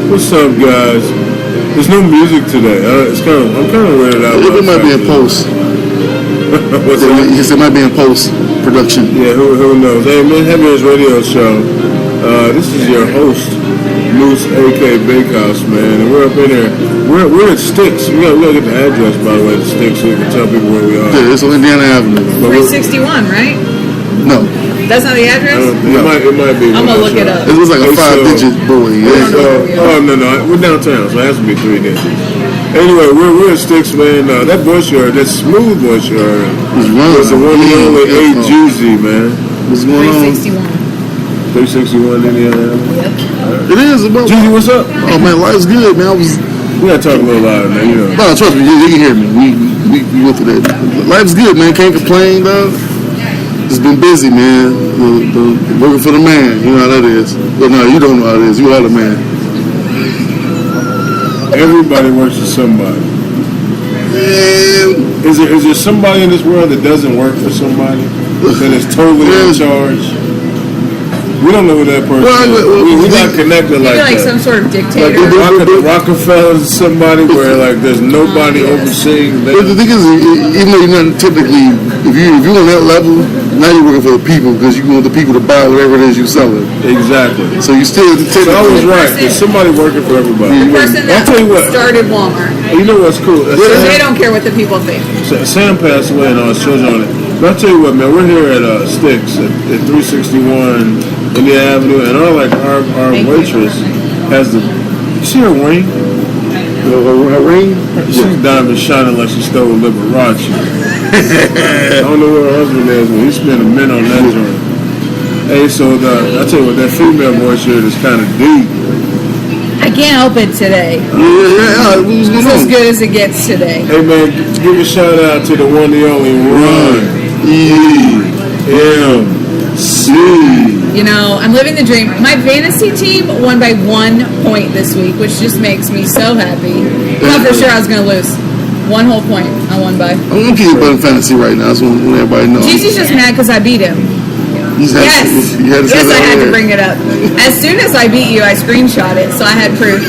What's up, guys? There's no music today. I'm kind of weirded out. It might be in post. What's that? Yes, it might be in post production. Yeah, who knows? Hey, man, Heavy's radio show. This is your host, Moose, a.k.a. Bakehouse, man. And we're up in here. We're at Sticks. We gotta get the address, by the way, to Sticks, so we can tell people where we are. Yeah, it's on Indiana Avenue. 361, right? No. That's not the address? It might be. I'm gonna look it up. It was like a 5-digit boy. Oh, no. We're downtown, so it has to be 3 digits. Anyway, we're at Sticks, man. That voice you heard, that smooth voice you heard, was the one and only A-Jeezy, man. What's going on? 361. 361 Indiana. Yep. It is. Jeezy, what's up? Oh, man, life's good, man. We gotta talk a little louder, man. You know. No, trust me, you can hear me. We went through that. Life's good, man. Can't complain, dog. It's been busy, man. Working for the man. You know how that is. But no, you don't know how it is. You are the man. Everybody works for somebody. Man. Is there somebody in this world that doesn't work for somebody? That is totally in charge? We don't know who that person is. We're not connected like Maybe like that. some sort of dictator. Like the Rockefellers is somebody where like there's nobody overseeing them. But the thing is, even though you're not typically, if you're on that level, now you're working for the people because you want the people to buy whatever it is you're selling. Exactly. So you still So I was right. There's somebody working for everybody. The person that I'll tell you what. started Walmart. You know what's cool? Because they don't care what the people think. Sam passed away and all his children on it. But I'll tell you what, man, we're here at Sticks at 361 Indiana Avenue, and our waitress has the. You see her ring? her ring. She's diamond shining like she stole Liberace. I don't know where her husband is, but he spent a minute on that joint. Hey, so I tell you what, that female voice here is kind of deep. I can't help it today. Yeah. What's going It's as on? good as it gets today. Hey man, give a shout out to the one, the only EMC. You know, I'm living the dream. My fantasy team won by 1 point this week, which just makes me so happy. I thought for sure I was going to lose. 1 whole point I won by. I'm gonna keep about fantasy right now. I just want everybody to know. Jeezy's just mad because I beat him. Yes, I had to bring it up. As soon as I beat you, I screenshot it, so I had proof.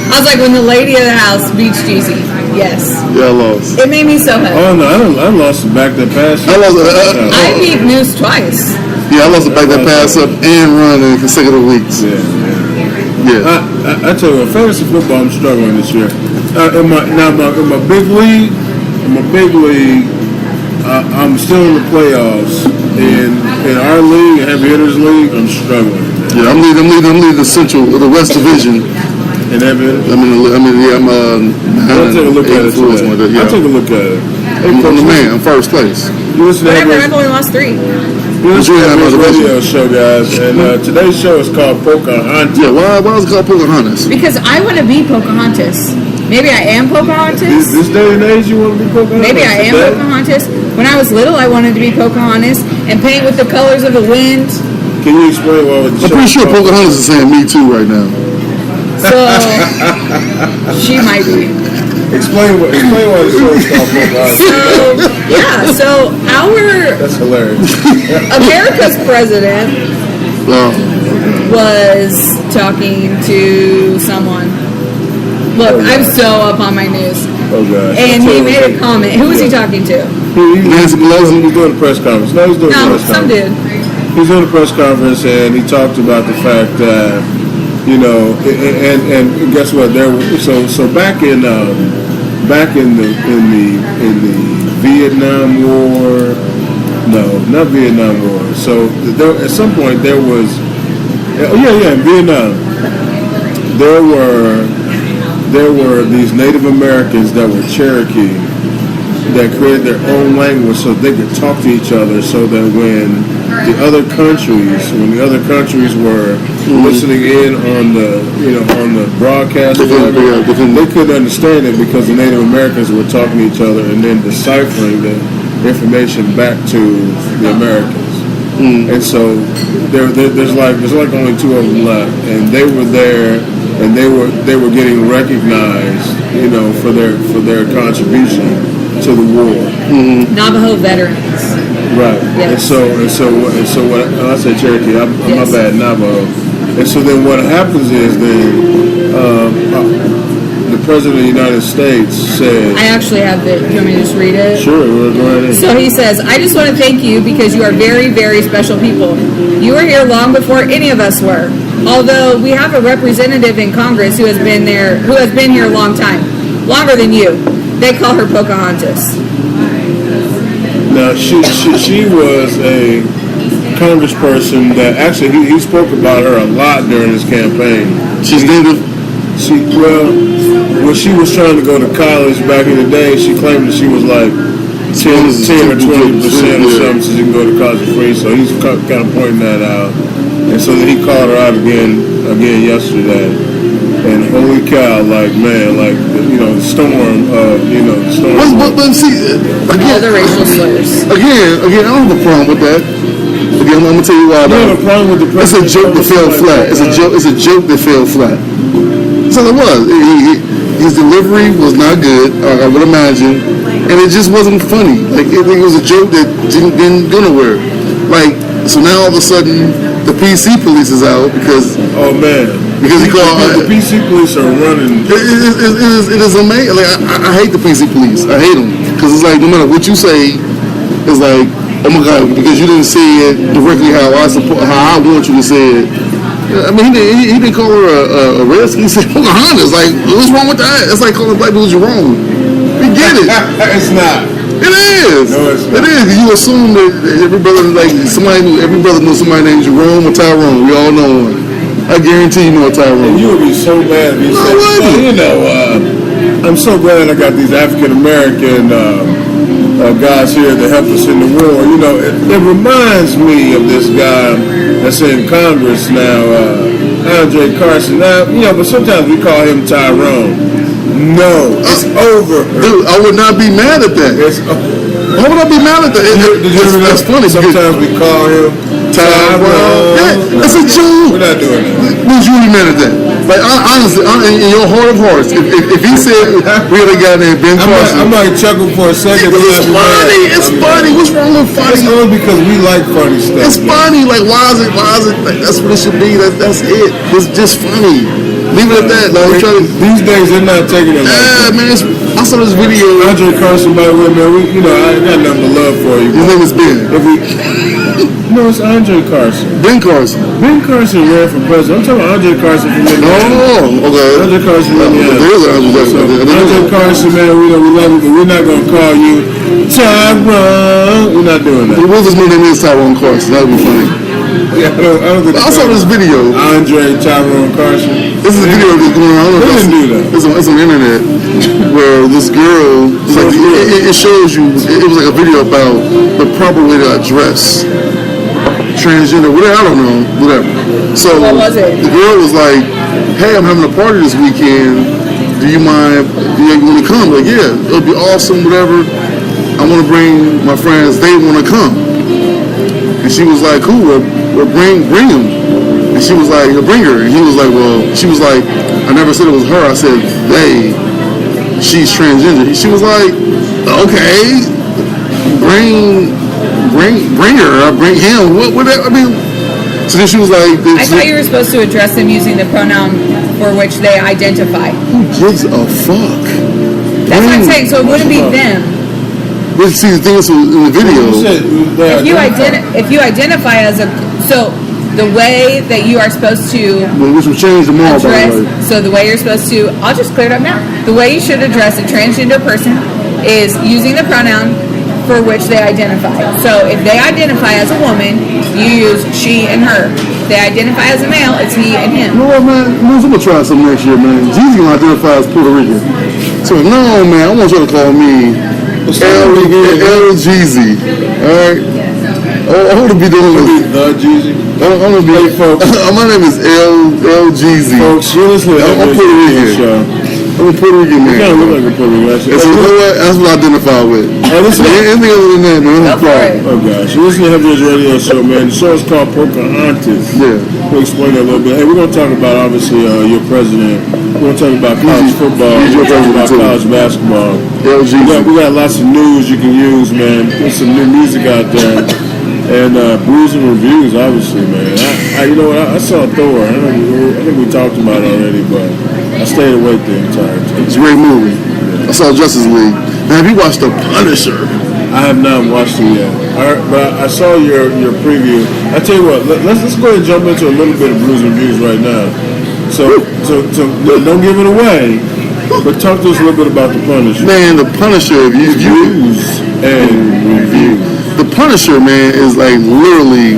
I was like, when the lady of the house beats Jeezy. Yes. Yeah, I lost. It made me so happy. Oh no, I lost the back that pass. I beat Moose twice. Yeah, I lost the back that pass up and run in consecutive weeks. Yeah. I tell you what, fantasy football, I'm struggling this year. In my big league, I'm still in the playoffs. In our league, Heavy Hitters League, I'm struggling. Yeah, I'm leading the Central, the West Division. In Heavy Hitters? I'll take a look at it today. I'll take a look at it. I'm the man. I'm first place. You listen to Whatever, I've only lost 3. You listen to Heavy's radio show, guys. And today's show is called Pocahontas. Yeah, why is it called Pocahontas? Because I want to be Pocahontas. Maybe I am Pocahontas. This day and age, you want to be Pocahontas? Maybe I am Pocahontas. When I was little, I wanted to be Pocahontas and paint with the colors of the wind. Can you explain why with the I'm pretty sure Pocahontas is saying me too right now. So, she might be. Explain why the show is called Pocahontas. So our That's hilarious. America's president was talking to someone. Look, I'm so up on my news. Oh gosh. And he made a comment. Who was he talking to? Nancy Pelosi was doing a press conference. No, he's doing a press some conference. dude. He's doing a press conference and he talked about the fact that, you know, and guess what? So back in the Vietnam War, no, not Vietnam War. So there, at some point there was, in Vietnam, there were these Native Americans that were Cherokee that created their own language so they could talk to each other, so that when the other countries were listening in on the broadcast, they couldn't understand it because the Native Americans were talking to each other and then deciphering the information back to the Americans. And so there's like only 2 of them left, and they were there, and they were getting recognized, you know, for their contribution to the war. Navajo veterans. Right. Yes. And so what I say Cherokee, my bad, Navajo. And so then what happens is then President of the United States said. I actually have the. You want me to just read it? Sure, we'll go ahead. So he says, I just want to thank you because you are very, very special people. You were here long before any of us were. Although we have a representative in Congress who has been here a long time. Longer than you. They call her Pocahontas. Now, she was a congressperson that actually he spoke about her a lot during his campaign. She's native. When she was trying to go to college back in the day, she claimed that she was like 10 or 20% or something, so she can go to college for free. So he's kind of pointing that out, and so then he called her out again yesterday. And holy cow, like man, like the storm, the storm. But see, again, all the racial slurs. Again, I don't have a problem with that. Again, I'm gonna tell you why. You don't have a problem with the president? It's a joke that fell flat. It's a joke that fell flat. So it was. His delivery was not good, I would imagine, and it just wasn't funny. Like it was a joke that didn't go nowhere. Like so now all of a sudden the PC police is out because because he called the PC police are running. It is amazing. Like I hate the PC police. I hate them because it's like no matter what you say, it's like oh my god because you didn't say it directly how I want you to say it. I mean he didn't call her a redskin. He said Pocahontas. Like what's wrong with that? It's like calling black people Jerome. We get it. It's not. It is. No, it's not. It is. You assume that every brother knows somebody named Jerome or Tyrone. We all know one. I guarantee you know a Tyrone. And you would be so glad if you said, I'm so glad I got these African American guys here that helped us in the war. It reminds me of this guy that's in Congress now, Andre Carson. Now, but sometimes we call him Tyrone. No, it's over. Dude, I would not be mad at that. Why would I be mad at that? That's funny. Sometimes we call him Tyrone. Yeah, that's a joke. We're not doing that. Who's really mad at that? Like, honestly, in your heart of hearts, if he said we had a guy named Ben Carson. I might chuckle for a second. It's funny. It's funny. What's wrong with funny? It's only because we like funny stuff. It's funny. Like, why is it? Like, that's what it should be. That's it. It's just funny. Leave it at that. Like, these days, they're not taking it like that. Man, I saw this video. Andre Carson, by the way, man, I got nothing but love for you. His name is Ben. No, it's Andre Carson. Ben Carson. Ben Carson ran for president. I'm talking about Andre Carson from Indiana. Oh, okay. Andre Carson from Indiana. Andre Carson, man, we love you, but we're not going to call you Tyrone. We're not doing that. What if his name is Tyrone Carson? That would be funny. Yeah, I don't think I saw this video. Andre Tyrone Carson. This is a video that's going on. They didn't do that. It's on the internet where this girl, it shows you, it was like a video about the proper way to address transgender, whatever, I don't know, whatever. So what was it? The girl was like, hey, I'm having a party this weekend. Do you mind, want to come? Like, yeah, it'll be awesome, whatever. I want to bring my friends, they want to come. And she was like, cool, we'll bring them. And she was like, bring her. And he was like, she was like, I never said it was her. I said, she's transgender. She was like, okay, bring her. I bring him. Whatever. I mean, so then she was like, I thought you were supposed to address them using the pronoun for which they identify. Who gives a fuck? That's what I'm saying. So it wouldn't be them. But see, the thing is, in the video, if you identify as the way that you are supposed to which will change tomorrow, address, by the way. so the way you're supposed to, I'll just clear it up now. The way you should address a transgender person is using the pronoun for which they identify. So if they identify as a woman, you use she and her. If they identify as a male, it's he and him. You know what, man? I'm gonna try something next year, man. Jeezy gonna identify as Puerto Rican. So no, man, I want you to call me L Jeezy. All right. I want to be doing the Jeezy. I'm gonna be. Hey, folks. My name is L Jeezy. Folks, you're listening to I'm Puerto Rican. I'm a Puerto Rican man. You kind of look like a Puerto Rican. So you know what? That's what I identify with. Anything other than that, man. Oh gosh, you're listening to Heavy Radio Show, man. The show is called Pocahontas. Yeah. We'll explain that a little bit. Hey, we're gonna talk about obviously your president. We're gonna talk about college football. We're gonna talk about college basketball. We got lots of news you can use, man. There's some new music out there. And brews and reviews, obviously, man. You know what? I saw Thor. I think we talked about it already, but I stayed awake the entire time. It's a great movie. I saw Justice League. Now, have you watched The Punisher? I have not watched it yet. But I saw your preview. I tell you what, let's go ahead and jump into a little bit of Brews and Reviews right now. So don't give it away, but talk to us a little bit about The Punisher. Man, The Punisher, Views and reviews. The Punisher, man, is like literally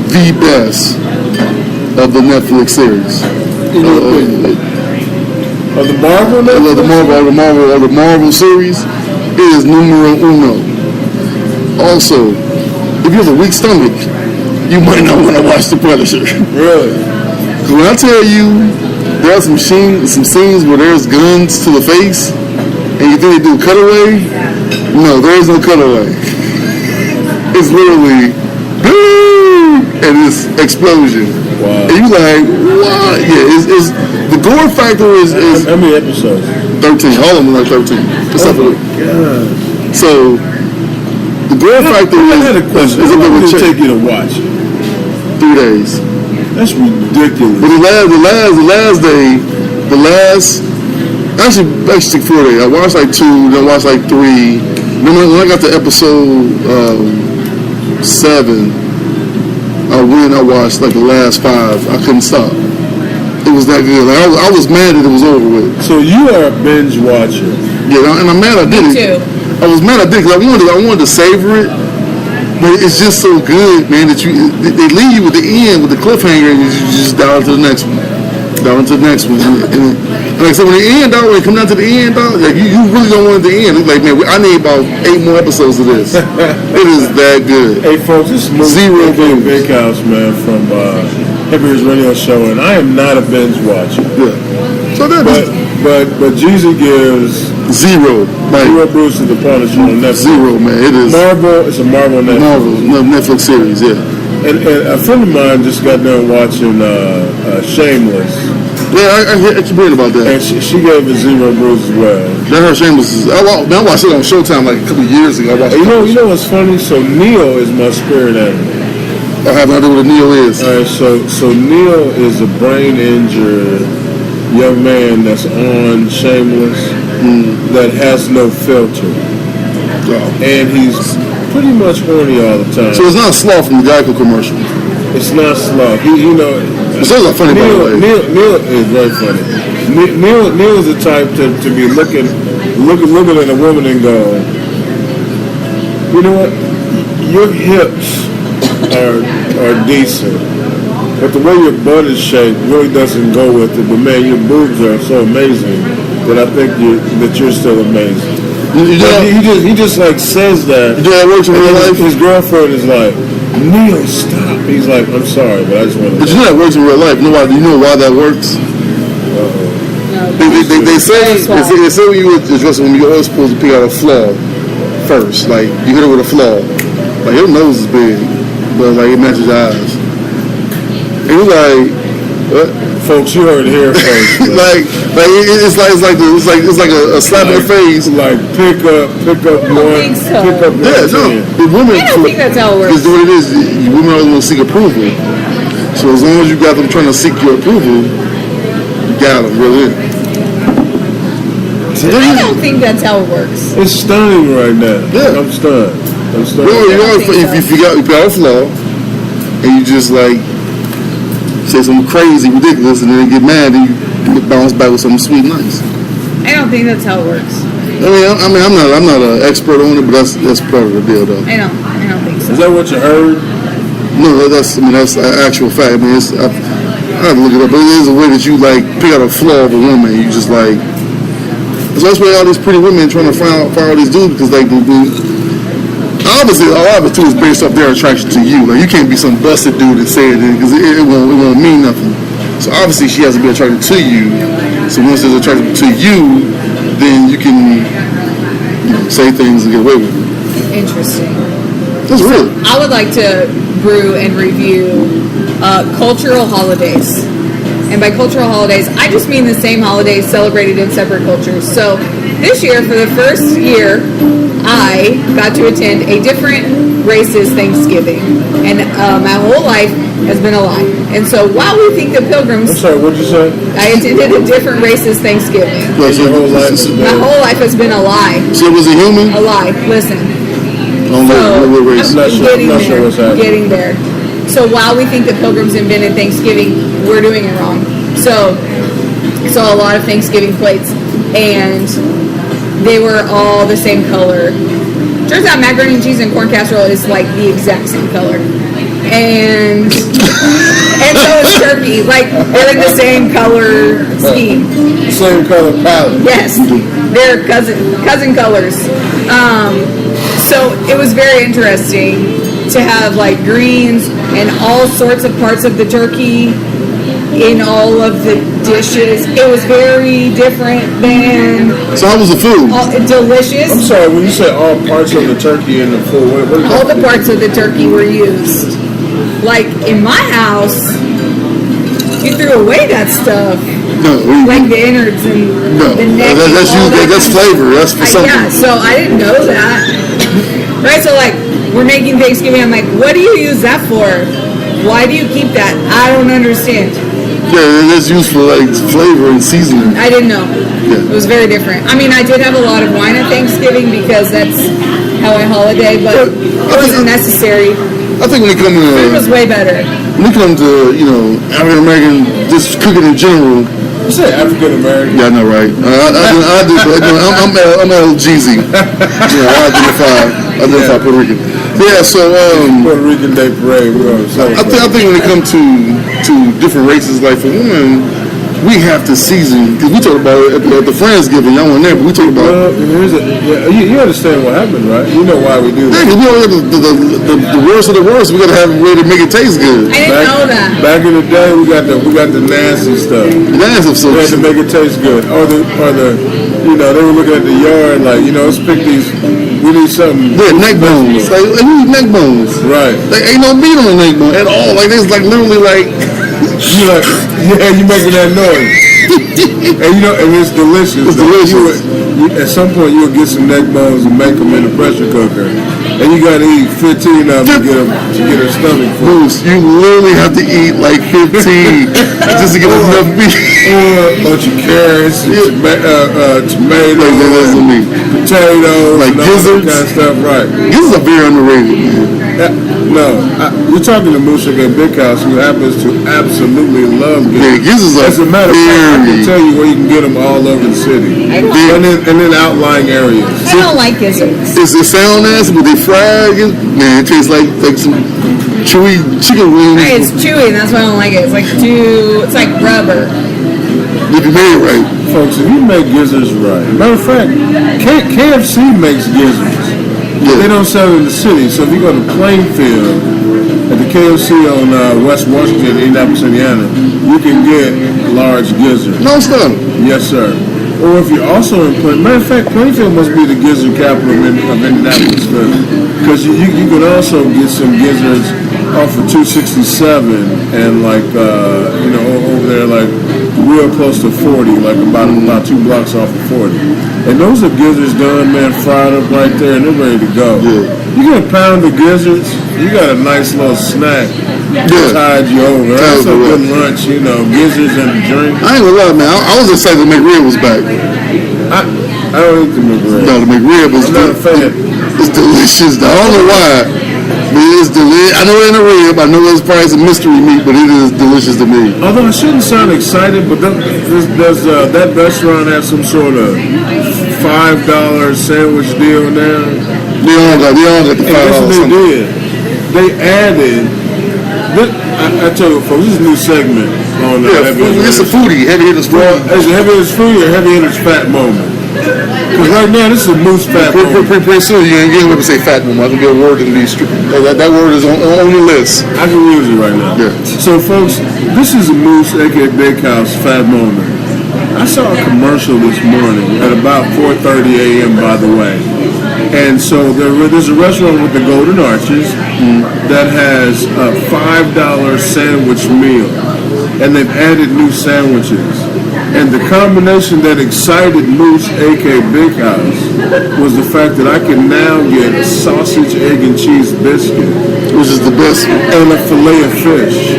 the best of the Netflix series. Of the Marvel Netflix? The Marvel series, it is numero uno. Also, if you have a weak stomach, you might not want to watch The Punisher. Really? When I tell you, there are some scenes where there's guns to the face, and you think they do a cutaway? No, there is no cutaway. It's literally, and it's explosion. Wow. And you like, what? Yeah, it's the gore factor is how many episodes? 13. All of them are like 13. Except for God. so the gore factor I had a question. How long did it take you to watch it? 3 days. That's ridiculous. But the last actually took 4 days. I watched like 2, then I watched like 3. Then when I got to episode 7, I watched like the last 5. I couldn't stop. It was that good. Like, I was mad that it was over with. So you are a binge watcher. Yeah, and I'm mad I did it. Me too. I was mad I did because I wanted to savor it, but it's just so good, man, that they leave you with the end, with the cliffhanger, and you just dive into the next one. And like I said, when it come down to the end, dog, like you really don't want it to end. It's like, man, I need about 8 more episodes of this. It is that good. Hey, folks, this is Zero views. Big House, man, from Hippie's Radio Show, and I am not a binge watcher. Yeah. So that but Jeezy gives zero. Like, zero Bruce to The Punisher on Netflix. Zero, man. It is Marvel. It's a Marvel Netflix. Netflix series, yeah. And a friend of mine just got done watching Shameless. Yeah, I keep hearing about that. And she gave it zero Bruce as well. That her Shameless I watched it on Showtime like a couple years ago. You know what's funny? So Neo is my spirit animal. I have no idea what a Neo is. All right, so Neo is a brain injured young man that's on Shameless that has no filter, and he's pretty much horny all the time. So it's not Sloth from the Geico commercial. It's not slow. It sounds like funny, by the way. Neil is very funny. Neil is the type to be looking at a woman and go, you know what? Your hips are decent, but the way your butt is shaped really doesn't go with it. But man, your boobs are so amazing that I think that you're still amazing. He just like says that. You know that works in real life? His girlfriend is like, Neil, stop. He's like, I'm sorry, but I just want to. But you know that works in real life. You know why that works? They say when you address it, when you're always supposed to pick out a flaw first. Like you hit her with a flaw. Like your nose is big, but like it matches your eyes. And you're like, what? Folks, you heard it here first. it's like a slap in the face. Like pick up one. So. Pick up one. Yeah, no. The women, I don't think that's how it works. Because what it is, women always want to seek approval. So as long as you got them trying to seek your approval, you got them really. I don't think that's how it works. It's stunning right now. Yeah. I'm stunned. If you got a flaw, and you just like say something crazy, ridiculous, and then get mad, and you bounce back with something sweet, and nice. I don't think that's how it works. I'm not an expert on it, but that's part of the deal, though. I don't think so. Is that what you heard? No, that's actual fact. I mean, I have to look it up, but it is a way that you like pick out a flaw of a woman. You just like. So that's why all these pretty women trying to find all these dudes because like obviously a lot of it too is based off their attraction to you. Like you can't be some busted dude and say it because it won't mean nothing. So obviously she has to be attracted to you. So once she's attracted to you, then you can say things and get away with it. Interesting. That's real. I would like to brew and review cultural holidays. And by cultural holidays, I just mean the same holidays celebrated in separate cultures. So this year, for the first year, I got to attend a different race's Thanksgiving. And my whole life, has been a lie. And so while we think the I'm Pilgrims, sorry, what'd you say? I attended a different racist Thanksgiving. Your whole life has My been... whole life has been a lie. So was it human? A lie. Listen. On what race? I'm not sure what's happening. Getting there. So while we think the Pilgrims invented Thanksgiving, we're doing it wrong. So I saw a lot of Thanksgiving plates, and they were all the same color. Turns out macaroni and cheese and corn casserole is like the exact same color. And so is turkey. Like, they're like the same color scheme. Same color palette. Yes, they're cousin colors. So it was very interesting to have like greens and all sorts of parts of the turkey in all of the dishes. It was very different than So how was the food? delicious. I'm sorry, when you say all parts of the turkey in the food, what is All that? the parts of the turkey were used. Like in my house, you threw away that stuff. No, Like the innards and no. the neck. and That's all that that's kind of flavor. That's for stuff. something. Yeah, so I didn't know that. Right, so like, we're making Thanksgiving. I'm like, what do you use that for? Why do you keep that? I don't understand. Yeah, that's used for like flavor and seasoning. I didn't know. Yeah. It was very different. I mean, I did have a lot of wine at Thanksgiving because that's how I holiday, but it wasn't necessary. I think when it comes Food was to way better. African American just cooking in general. You say African American. Yeah, I know, right? I do. I'm LGZ. I identify Puerto Rican. Yeah, so Puerto Rican Day Parade. We're on I think when it comes to different races, like for women, we have to season, because we talked about it at the Friendsgiving. Y'all weren't there, but we talked about. You understand what happened, right? You know why we do Yeah, that. because we don't have the worst of the worst. We gotta have a way to make it taste good. I didn't know that. Back in the day, we got the nasty stuff. That's We had to make it taste good. Or the they were looking at the yard like, let's pick these. We need something. Yeah, neck bones. Like we need neck bones. Right. Like ain't no meat on the neck bone at all. Like it's like literally like. You like, yeah, you making that noise. And it's delicious. It's delicious. At some point, you'll get some neck bones and make them in a pressure cooker. And you got to eat 15 of them to get a stomach full. Bruce, you literally have to eat like 15 just to get enough meat. Or a bunch of carrots, tomatoes, potatoes, like and all that gizzards. kind of stuff. Right. Gizzards are very underrated, man. You're talking to Musa at Big House, who happens to absolutely love Yeah, gizzards. gizzards are As a matter of fact, I can very. tell you where you can get them all over the city, and in outlying areas. I don't like gizzards. It's the sound nasty, but they fried. Man, it tastes like some chewy chicken wings. Right, it's chewy, and that's why I don't like it. It's like rubber. If you made it right. Folks, if you make gizzards right, matter of fact, KFC makes gizzards. Yeah. They don't sell it in the city, so if you go to Plainfield at the KFC on West Washington, Indianapolis, Indiana, you can get large gizzards. No stuff. Yes, sir. Or if you're also in Plainfield, matter of fact, Plainfield must be the gizzard capital of Indianapolis, because you can also get some gizzards off of 267 and over there like real close to 40, like about 2 blocks off of 40. And those are gizzards done, man, fried up right there, and they're ready to go. Yeah. You get a pound of gizzards, you got a nice little snack. Yeah. Tide you over. That's a good lunch, gizzards and a drink. I ain't gonna lie, man. I was excited the McRib was back. I don't eat the McRib. No, the McRib is I'm not a fan. It's delicious. I don't know why. But it is delicious. I know it ain't a rib. I know it's probably some mystery meat, but it is delicious to me. Although I shouldn't sound excited, but does that restaurant have some sort of $5 sandwich deal now? They all got the $5 That's what they something. did. They added. I tell you, folks, this is a new segment on Heavy It's a Hitters. foodie. Heavy hitters Well, foodie. is it Heavy Hitters food or Heavy Hitters fat moment? Because right now, this is a moose fat moment. Pretty soon, you ain't going to say fat no more. It's going to be a word in these. That word is on your list. I can use it right now. Yeah. So, folks, this is a Moose, aka Big House, fat moment. I saw a commercial this morning at about 4:30 a.m. By the way, and so there's a restaurant with the Golden Arches that has a $5 sandwich meal, and they've added new sandwiches. And the combination that excited Moose, a.k.a. Big House, was the fact that I can now get a sausage, egg, and cheese biscuit, which is the best. and a fillet of fish.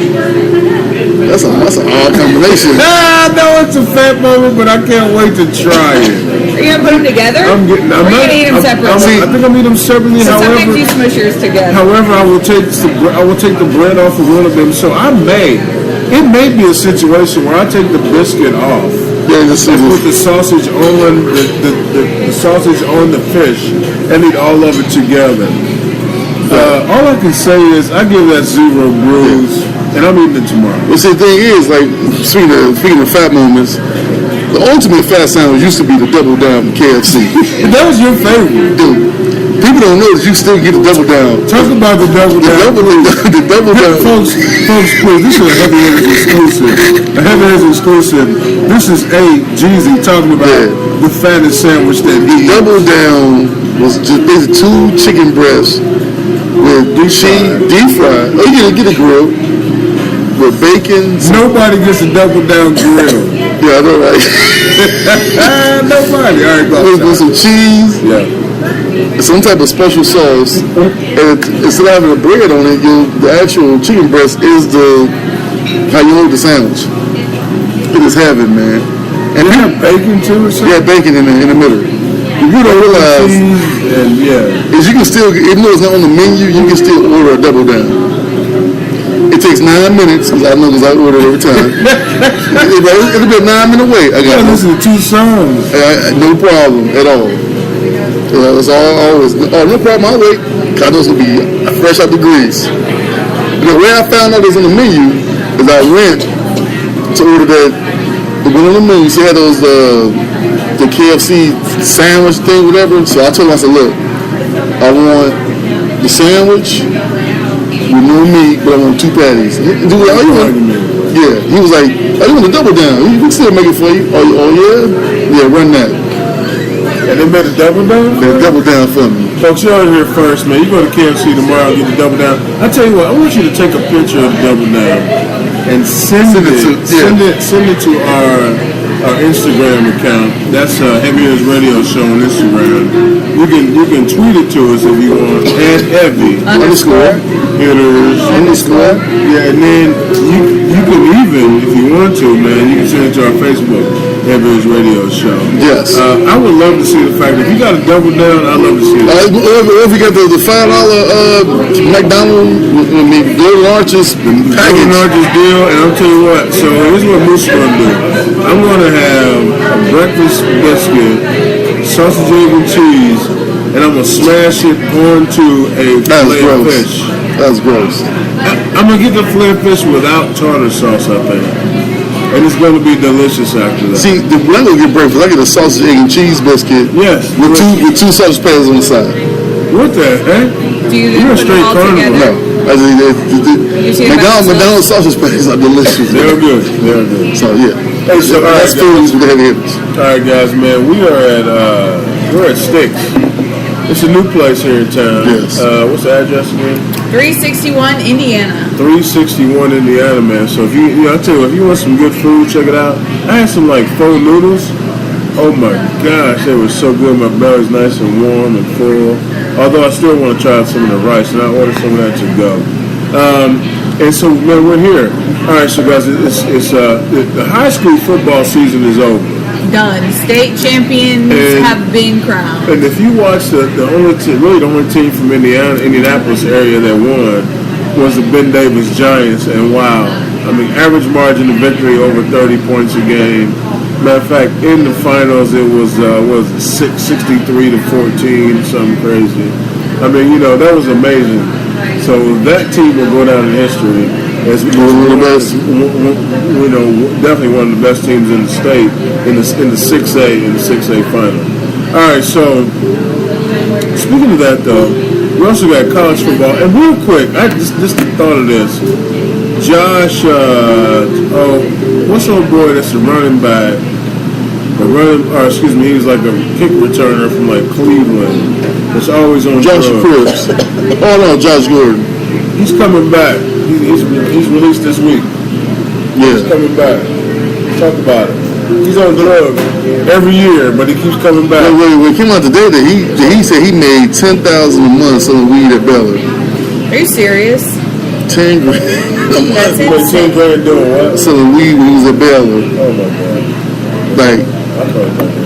That's an odd combination. I know it's a fat moment, but I can't wait to try it. Are you gonna put them together? I'm Or are you gonna eat them separately? I think I'm eating them separately. So sometimes you smush yours together. However, I will take the bread off of one of them. So it may be a situation where I take the biscuit off. Yeah, And put the sausage on the sausage on the fish and eat all of it together. All I can say is I give that 0 bruise, and I'm eating it tomorrow. Well, see, the thing is, like, speaking of fat moments, the ultimate fat sandwich used to be the double down from KFC. That was your favorite. Dude, people don't know that you still get the double down. Talk about the double down. The double down. Folks, please, this is a Heavy Hitters exclusive. A Heavy Hitters exclusive. This is Jeezy talking about the fattest sandwich that he Double down was just basically 2 chicken breasts with deep fried. Oh, you get a grill with bacon. Nobody gets a double down grill. Yeah, I know, right? Nobody. All right, go. With some cheese. Yeah. Some type of special sauce, and instead of having a bread on it, the actual chicken breast is how you hold the sandwich. It is heaven, man. And you have bacon too, or something? Yeah, bacon in the middle. You don't realize, is you can still, even though it's not on the menu, you can still order a double down. It takes 9 minutes, because I know because I order every time. It'll be a 9-minute wait. I got listen to 2 songs. No problem at all. It's always, no problem, I'll wait. I know it's going to be fresh out the grease. And the way I found out it was on the menu is I went to order the one on the menu. She had those, the KFC sandwich thing, whatever. So I told him, I said, look, I want the sandwich with no meat, but I want 2 patties. He was like, yeah. He was like, oh, you want a double down? We can still make it for you. Oh yeah? Yeah, run that. And they made a double down? They double down for me. Folks, you heard it here first, man. You go to KFC tomorrow and get the double down. I tell you what, I want you to take a picture of the double down and send it to our Instagram account. That's Heavy Hitters Radio Show on Instagram. You can tweet it to us if you want. And Heavy _ Hitters _ yeah, and then you can even, if you want to, man, you can send it to our Facebook Heavy Hitters Radio Show. Yes. I would love to see the fact that if you got a double down, I'd love to see it. If you got the $5 McDonald's Golden Arches package. Golden Arches deal, and I'll tell you what. So here's what Moose is going to do. I'm going to have a breakfast biscuit, sausage, egg, and cheese, and I'm going to smash it onto a fillet of fish. That's gross. I'm going to get the fillet of fish without tartar sauce, I think. And it's going to be delicious after that. See, when I go get breakfast, I get a sausage, egg, and cheese biscuit. Yes. With two sausage patties on the side. What the heck? You're a straight carnivore. No. McDonald's sausage patties are delicious. They're good. So, yeah. Hey, so, that's food with the Heavy Hitters. All right, guys, man. We're at Sticks. It's a new place here in town. Yes. What's the address again? 361 Indiana. 361 Indiana, man. So if I tell you, if you want some good food, check it out. I had some like pho noodles. Oh my gosh, they were so good. My belly's nice and warm and full. Although I still want to try some of the rice, and I ordered some of that to go. And so, man, we're here. All right, so guys, the high school football season is over. Done. State champions have been crowned. And if you watch the only team from Indianapolis area that won was the Ben Davis Giants, and wow, I mean, average margin of victory over 30 points a game. Matter of fact, in the finals it was 63-14, something crazy. I mean, that was amazing. So that team will go down in history as one of the best. Definitely one of the best teams in the state in the 6A final. All right, so speaking of that though, we also got college football. And real quick, I just thought of this. Josh, what's old boy that's a running back? He was like a kick returner from like Cleveland. That's always on Josh Cribbs. Oh no, Josh Gordon. He's coming back. He's released this week. Yeah. He's coming back. Talk about it. He's on drugs every year, but he keeps coming back. Wait. It came out today that he said he made $10,000 a month selling weed at Baylor. Are you serious? 10 grand. That's Wait, 10 insane. grand doing what? Selling weed when he was at Baylor. Oh my God. Like,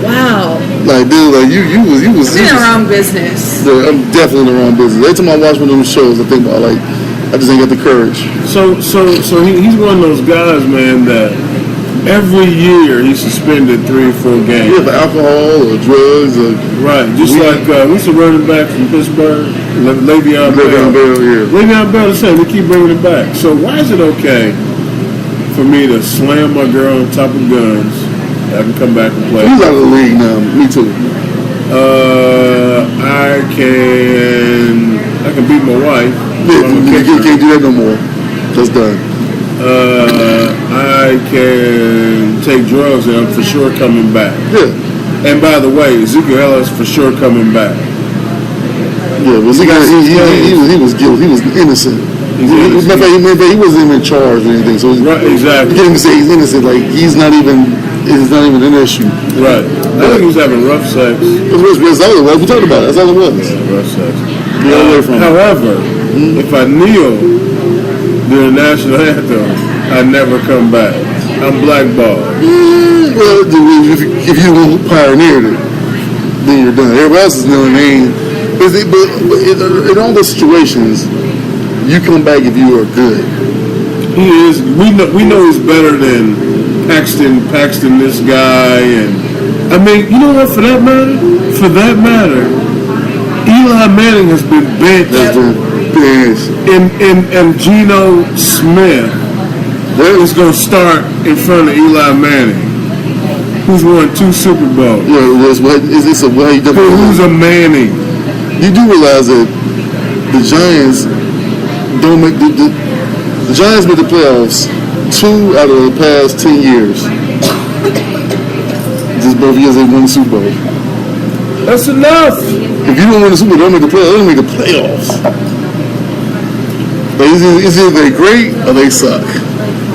Wow. like dude, like you was You're in the wrong business. I'm definitely in the wrong business. Every time I watch one of them shows, I think about like I just ain't got the courage. So he's one of those guys, man, that every year he's suspended 3 or 4 games. Yeah, for alcohol or drugs or Right, just like what's the running back from Pittsburgh, Le'Veon Bell. Yeah. Le'Veon Bell is saying they keep bringing it back. So why is it okay for me to slam my girl on top of guns? I can come back and play. He's out of the league now. Me too. I can beat my wife. Yeah, you can't do that no more. That's done. I can take drugs and I'm for sure coming back. Yeah. And by the way, Ezekiel Ellis for sure coming back. Yeah, but he was guilty. He was innocent. He wasn't even charged or anything. So Right, exactly. You can't even say he's innocent. Like it's not even an issue. Right. I think he was having rough sex. That's all it was. We talked about it. That's all it was. Rough sex. Get away from it. However, if I kneel during the national anthem, I never come back. I'm blackballed. Well, if you pioneered it, then you're done. Everybody else is kneeling. But in all those situations, you come back if you are good. He is. We know he's better than Paxton, this guy, and I mean, you know what? For that matter, Eli Manning has been benched. That's the bench. And Geno Smith is going to start in front of Eli Manning, who's won 2 Super Bowls. It's a way. Who's a Manning? You do realize that the Giants don't make the Giants made the playoffs 2 out of the past 10 years. Just both years they won the Super Bowl. That's enough. If you don't win the Super Bowl, they don't make the playoffs. But it's either they great or they suck.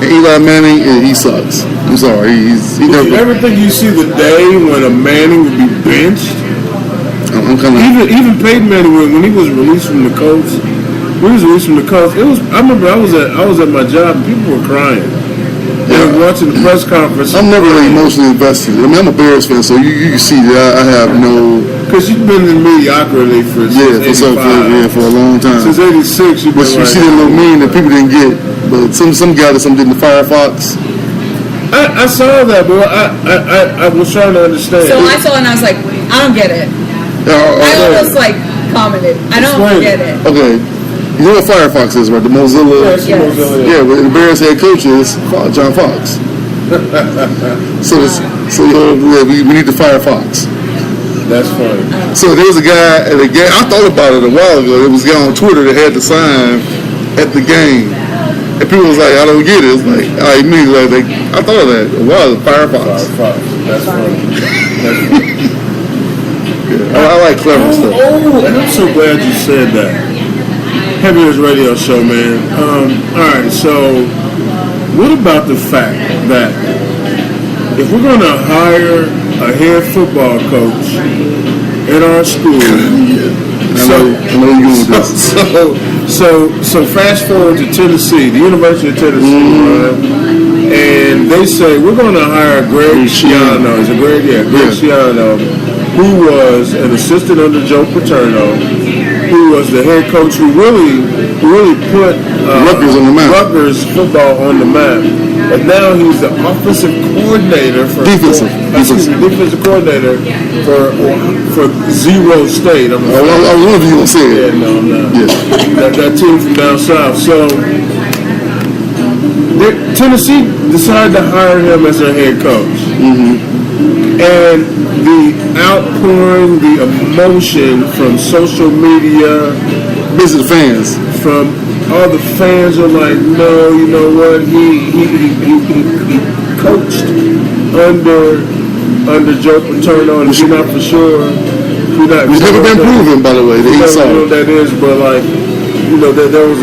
And Eli Manning, he sucks. I'm sorry. He Did you ever think you see the day when a Manning would be benched? I'm kind of Even Peyton Manning, when he was released from the Colts, I remember I was at my job and people were crying. They were watching the press conference. I'm never really emotionally invested. I mean, I'm a Bears fan, so you can see that I have no. Because you've been in mediocrity for for a long time. Since '86, you've been. But you see that little meme that people didn't get. But some guy that did the Firefox. I saw that, but I was trying to understand. So I saw it and I was like, I don't get it. I almost commented. I don't get it. Okay. You know what Firefox is, right? The Mozilla. Yes. Mozilla. Yeah, but the Bears head coach is John Fox. We need the Firefox. That's funny. So there was a guy at a game. I thought about it a while ago. There was a guy on Twitter that had the sign at the game, and people was like, "I don't get it." It's like I immediately I thought of that. Wow, Firefox. That's funny. Yeah, I like clever stuff. Oh, and I'm so glad you said that. Heavy Hitters Radio Show, man. All right, so what about the fact that if we're going to hire a head football coach at our school, so fast forward to Tennessee, the University of Tennessee, right? And they say we're going to hire Greg Schiano. Is it Greg? Yeah, Greg Schiano, who was an assistant under Joe Paterno, who was the head coach who really put Rutgers football on the map. And now he's the offensive coordinator defensive coordinator for Zero State. I love you gonna say it. Yeah, no, I'm not. Yeah. That team from down south. So Tennessee decided to hire him as their head coach. And the outpouring, the emotion from social media, visit fans, from all the fans are like, no, you know what? He coached under Joe Paterno, and we're not for sure. He's never been proven, by the way. That he saw know what that is, but like there was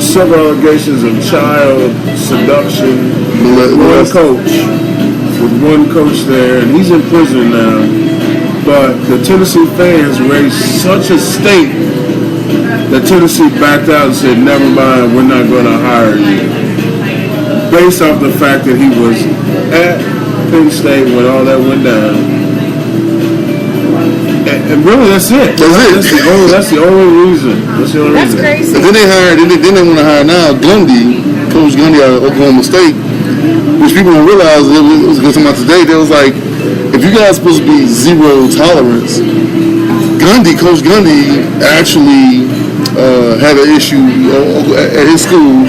several allegations of child seduction with one coach there, and he's in prison now. But the Tennessee fans raised such a stink that Tennessee backed out and said, "Never mind, we're not going to hire you," based off the fact that he was at Penn State when all that went down. And really, that's it. That's the only reason. That's crazy. And then they want to hire now Gundy, Coach Gundy out of Oklahoma State, which people don't realize. It was going to come out today. They was like, if you guys supposed to be zero tolerance, Coach Gundy actually had an issue at his school.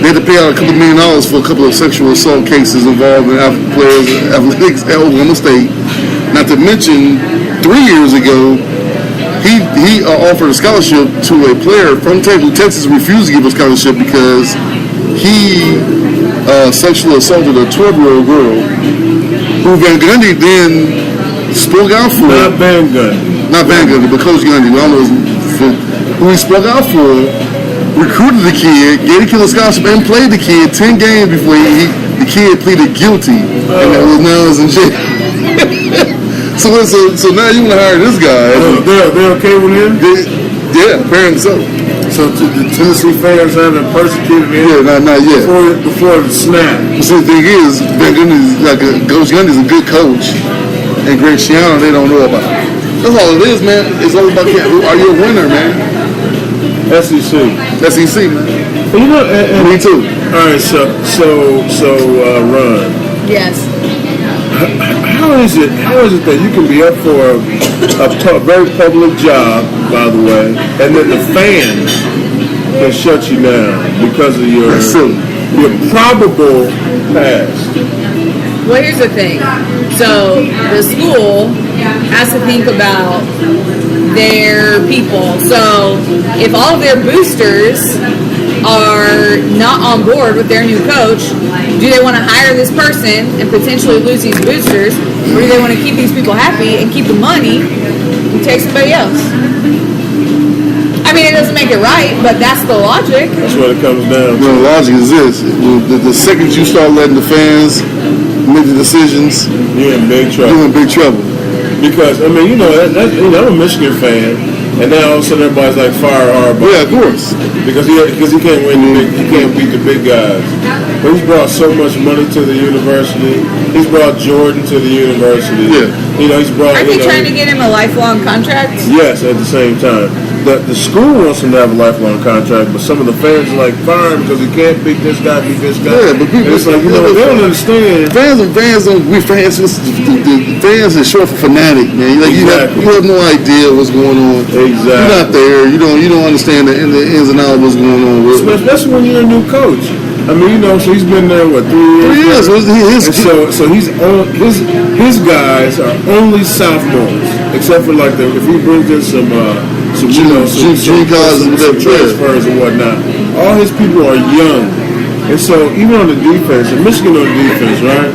They had to pay out a couple $1 million for a couple of sexual assault cases involving players in athletics at Oklahoma State. Not to mention, 3 years ago, he offered a scholarship to a player from Texas. Texas refused to give a scholarship because he sexually assaulted a 12-year-old girl, who Van Gundy then spoke out for. Not Van Gundy, but Coach Gundy. Who he spoke out for, recruited the kid, gave the kid a scholarship, and played the kid 10 games before the kid pleaded guilty, and now is in jail. So now you want to hire this guy? They're okay with him? Yeah, apparently so. So the Tennessee fans haven't persecuted him? Yeah, not yet. Before the snap. So the thing is, Van Gundy's Coach Gundy's a good coach, and Greg Schiano they don't know about. That's all it is, man. It's all about are you a winner, man? SEC, man. You know, Me too. All right, so Ron. Yes. How is it that you can be up for a very public job, by the way, and then the fans can shut you down because of your probable past? Well, here's the thing. So the school has to think about their people. So if all of their boosters are not on board with their new coach, do they want to hire this person and potentially lose these boosters, or do they want to keep these people happy and keep the money and take somebody else? I mean, it doesn't make it right, but that's the logic. That's what it comes down to. Well, the logic is this: the second you start letting the fans make the decisions, you're in big trouble. You're in big trouble. Because I'm a Michigan fan, and now all of a sudden everybody's like fire Harbaugh. Yeah, of course. Because he can't win he can't beat the big guys. But he's brought so much money to the university. He's brought Jordan to the university. Yeah. He's brought. Are they trying to get him a lifelong contract? Yes, at the same time. The school wants him to have a lifelong contract, but some of the fans are like, fire him because he can't beat this guy, beat this guy. Yeah, but people, it's like, they don't understand. Fans is short for fanatic, man. Like exactly. you have no idea what's going on. Exactly. You're not there. You don't understand the ins and outs of what's going on. Especially when you're a new coach. I mean, so he's been there 3 years. 3 years. So he's his guys are only sophomores, except for if he brings in some transfers and whatnot. All his people are young, and so even on the defense, in Michigan on defense, right?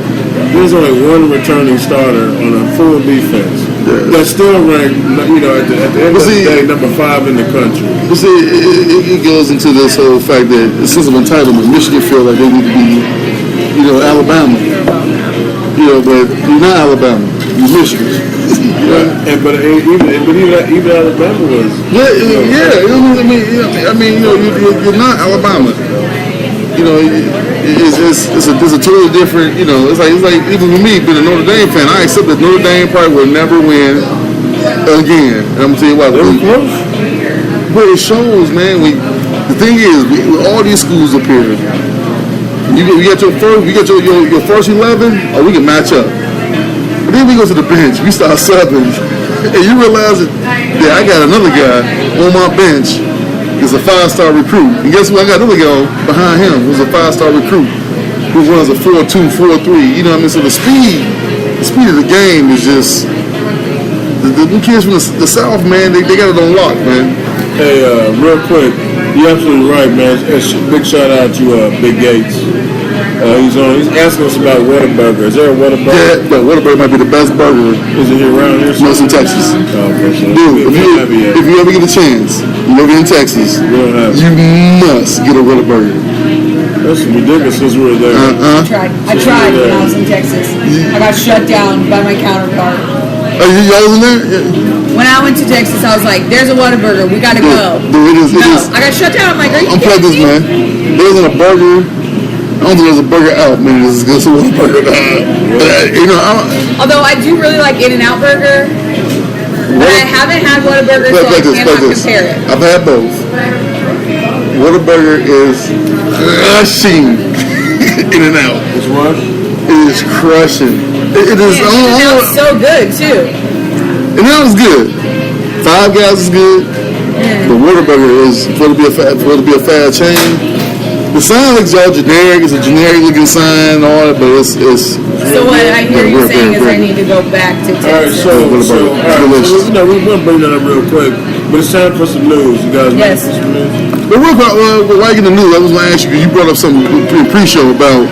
There's only one returning starter on a full defense. Yeah. That's still ranked, at the end of the day, number 5 in the country. But see, it goes into this whole fact that a sense of entitlement. Michigan feel like they need to be, Alabama. But you're not Alabama. You're Michigan. Right. But even Alabama was. You're not Alabama. It's a totally different. It's like even for me, being a Notre Dame fan, I accept that Notre Dame probably will never win again. And I'm gonna tell you why. But it shows, man. The thing is, all these schools up here, you get your first 11, or we can match up. But then we go to the bench, we start subbing, and you realize that I got another guy on my bench is a 5-star recruit. And guess what? I got another guy behind him who's a 5-star recruit who runs a 4.2, 4.3. So the speed of the game is just the new kids from the South, man. They got it on lock, man. Hey, real quick, you're absolutely right, man. Big shout out to Big Gates. He's asking us about Whataburger. Is there a Whataburger? Yeah, but Whataburger might be the best burger. Is it here around here? No, it's in Texas. Oh, okay, so Dude, if you ever get a chance, you live in Texas, you must get a Whataburger. That's ridiculous since we were there. I tried when I was in Texas. I got shut down by my counterpart. Oh, y'all was in there? Yeah. When I went to Texas, I was like, "There's a Whataburger. We gotta go." Dude, it is. I got shut down. I'm like, "Are you I'm playing this, man. There wasn't a burger. I don't think there's a burger out, man. There's a Whataburger. Although I do really like In-N-Out Burger, but I haven't had Whataburger, so I cannot compare it. I've had both. Whataburger is crushing. In-N-Out. It's what? It is crushing. It is. In-N-Out's so good too. In-N-Out is good. Five Guys is good. Yeah. But Whataburger is supposed to be a fast chain. The sign looks all generic. It's a generic looking sign and all that, but it's. So what I hear you saying is I need to go back to Texas. All right, so we're going to bring that up real quick, but it's time for some news. You guys ready for some news? But real quick, why you get the news? I was going to ask you, because you brought up something pre-show about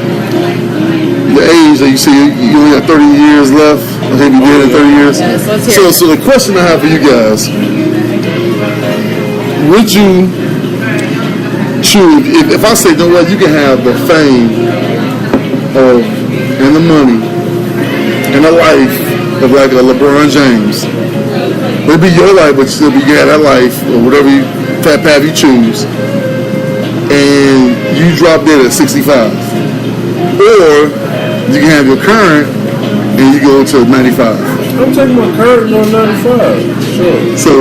the age that you say you only got 30 years left. I think you did in 30 years. Yes, let's hear it. So the question I have for you guys, would you choose, if I say, you know what, you can have the fame and the money and the life of like a LeBron James, it'd be your life, but still be that life or whatever path you choose, and you drop dead at 65, or you can have your current and you go to 95. I'm taking my current on 95. Sure. So,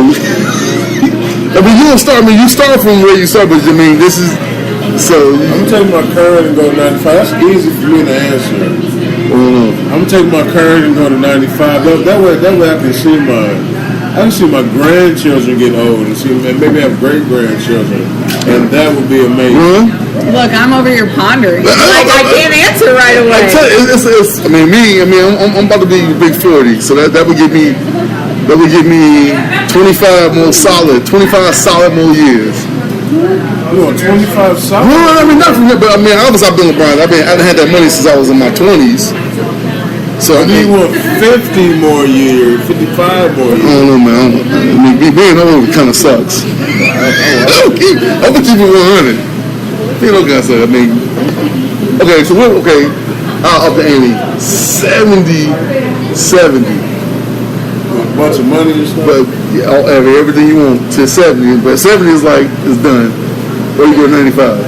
I mean, you don't start. I mean, you start from where you start, but I mean, this is so. I'm taking my current and go to 95. That's easy for me to answer. I'm gonna take my current and go to 95. That way I can see my grandchildren get old and see maybe have great grandchildren, and that would be amazing. Look, I'm over here pondering. Like I can't answer right away. I tell you, I'm about to be big 40, so that would give me 25 solid more years. You want 25 solid? Well, I mean, not from that, but I mean, obviously I've been LeBron. I haven't had that money since I was in my 20s. So I mean, you want 50 more years, 55 more years. I don't know, man. I mean, being old kind of sucks. I'm gonna keep it 100. Being old kind of sucks. I mean, okay, so I'll up the ante. 70. A bunch of money and stuff. But everything you want to 70, but 70 is like it's done. Or you go to 95.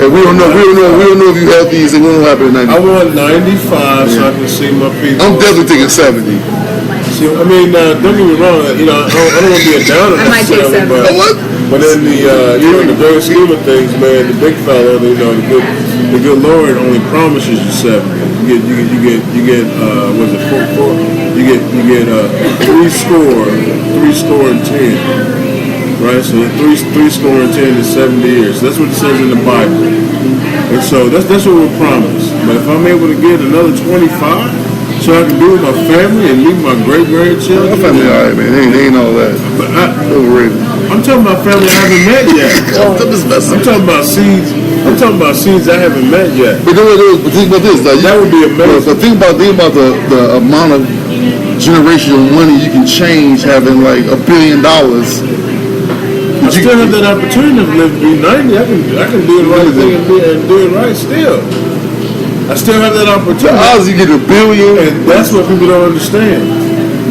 And we don't know if you have these and we don't have it at 95. I want 95 so I can see my people. I'm definitely thinking 70. See, I mean, don't get me wrong. I don't want to be a downer necessarily, but in the grand scheme of things, man, the big fella, the good Lord only promises you 70. You get was it 4? You get 3 score and 10. Right, so 3 score and 10 is 70 years. That's what it says in the Bible, and so that's what we're promised. But if I'm able to get another 25, so I can be with my family and meet my great grandchildren. My family, all right, man. They ain't all that. But overrated. I'm talking about family I haven't met yet. I'm talking about seeds. I'm talking about seeds I haven't met yet. But think about this. Like, that would be amazing. But think about the amount of generational money you can change having like $1 billion. I still have that opportunity to live to be 90. I can do the right thing and do it right still. I still have that opportunity. The odds you get $1 billion, and that's what people don't understand.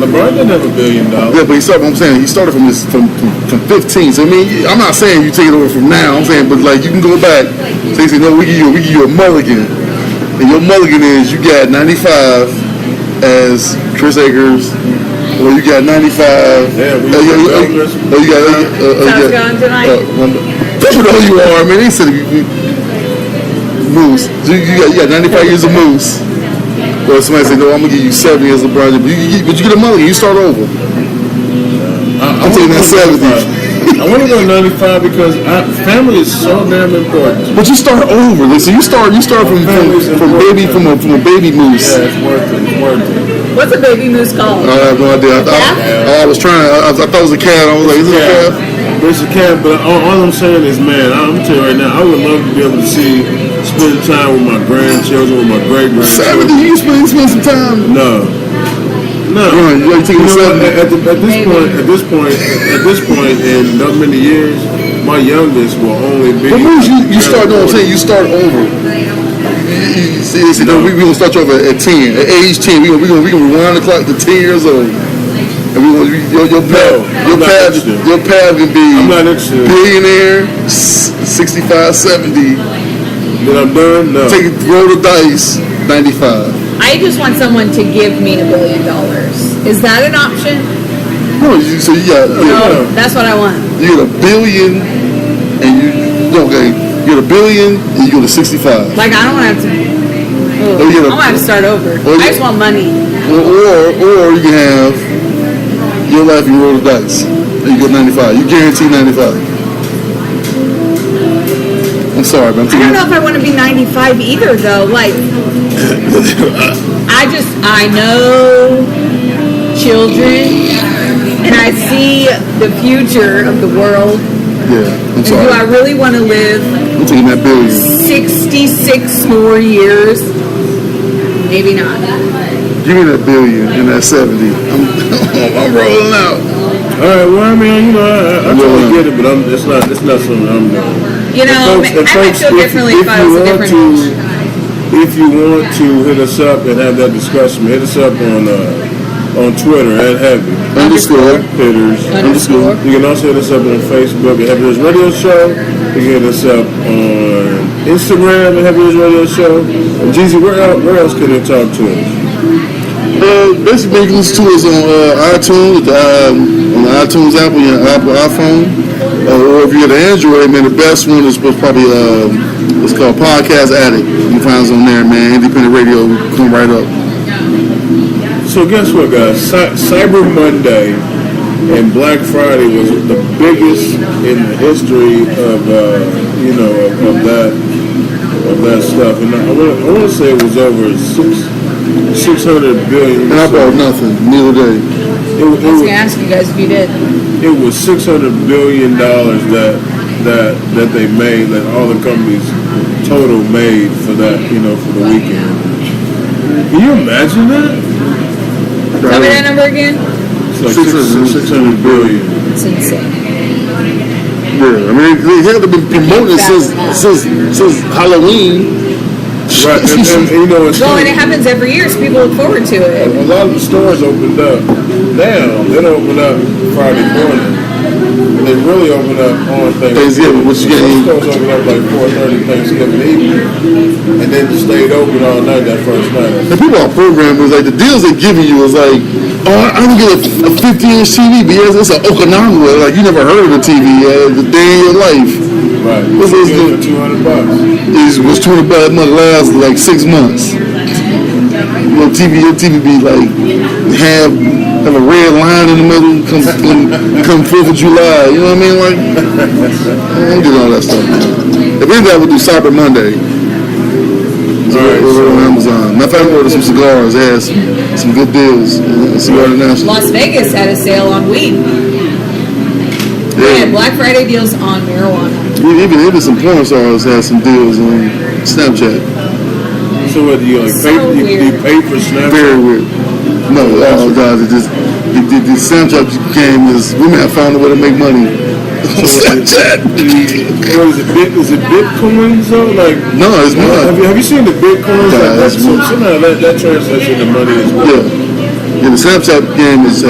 LeBron didn't have $1 billion. Yeah, but he started from 15. So I mean, I'm not saying you take it over from now. I'm saying, but like you can go back. So you say, no, we give you a mulligan, and your mulligan is you got 95 as Chris Akers. Or you got 95. Yeah, you got. Sounds gone tonight. That's what all you are, man. They said Moose. You got 95 years of Moose. Or somebody say, no, I'm gonna give you 70 years of Brian. But you get a mulligan, you start over. I'm taking that 70. I want to go 95 because family is so damn important. But you start over. So you start from a baby moose. Yeah, it's worth it. What's a baby moose called? I have no idea. I was trying. I thought it was a cat. I was like, is it a calf? It's a cat. But all I'm saying is, man, I'm gonna tell you right now, I would love to be able to spend spend time with my grandchildren, with my great grandchildren. 70? You spend some time? No. You like taking At this point, in not many years, my youngest will only be. But you start doing what I'm saying. You start over. See, no. we gonna start you over at 10. At age 10, we gonna rewind the clock to 10 years old. And your path can be I'm not interested. Billionaire, 65, 70. Then I'm done? No. Roll the dice, 95. I just want someone to give me $1 billion. Is that an option? No, so you got. No, that's what I want. You get $1 billion, and you get $1 billion, and you go to 65. Like I don't want to have to. I'm gonna have to start over. I just want money. Or you can have your life. You roll the dice, and you get 95. You guarantee 95. I'm sorry, man. I don't know if I want to be 95 either, though. Like, I know children, and I see the future of the world. Yeah, I'm sorry. Do I really want to live I'm taking that billion. 66 more years? Maybe not. Give me that billion and that 70. I'm rolling out. All right. Well, I mean, I totally get it, but it's not something I'm doing. You know, I might feel differently if I was a different age. If you want to hit us up and have that discussion, hit us up on Twitter at Heavy _Hitters _. You can also hit us up on Facebook at Heavy Hitters Radio Show. You can hit us up on Instagram at Heavy Hitters Radio Show. And Jeezy, where else can they talk to us? Basically, you can listen to us on iTunes, on the iTunes app on your Apple iPhone. Or if you have an Android, man, the best one is probably it's called Podcast Addict. You can find us on there, man. Independent radio, come right up. So guess what, guys? Cyber Monday and Black Friday was the biggest in the history of that stuff. And I want to say it was over 600 billion. And I bought nothing, neither day. I was going to ask you guys if you did. It was $600 billion that they made, that all the companies total made for that, for the weekend. Can you imagine that? Tell me that number again. It's like 600 billion. It's insane. Yeah, I mean they have been promoting it since Halloween. Right, and it's well, and it happens every year, so people look forward to it. A lot of the stores opened up. Now they don't open up Friday morning. They really open up on Thanksgiving. Some stores open up like 4:30 Thanksgiving evening, and then just stayed open all night that first night. And people are programmed with like the deals they're giving you is like, I can get a 50-inch TV, but yes, it's an Okinawa. Like you never heard of a TV the day in your life. Right. What's this for $200? It was $200. It might last like 6 months. Your TV be like have a red line in the middle. Come 4th of July. You know what I mean? Like I don't get all that stuff. If anything, I would do Cyber Monday. Over on Amazon. Matter of fact, I ordered some cigars. They had some good deals. Cigar International. Las Vegas had a sale on weed. They had Black Friday deals on marijuana. Even some porn stars had some deals on Snapchat. So what, do you pay for Snapchat? Very weird. No, guys, the Snapchat game is women have found a way to make money. Snapchat. Is it Bitcoin though? No, it's not. Have you seen the Bitcoins? Somehow that translates into money as well. Yeah, the Snapchat game has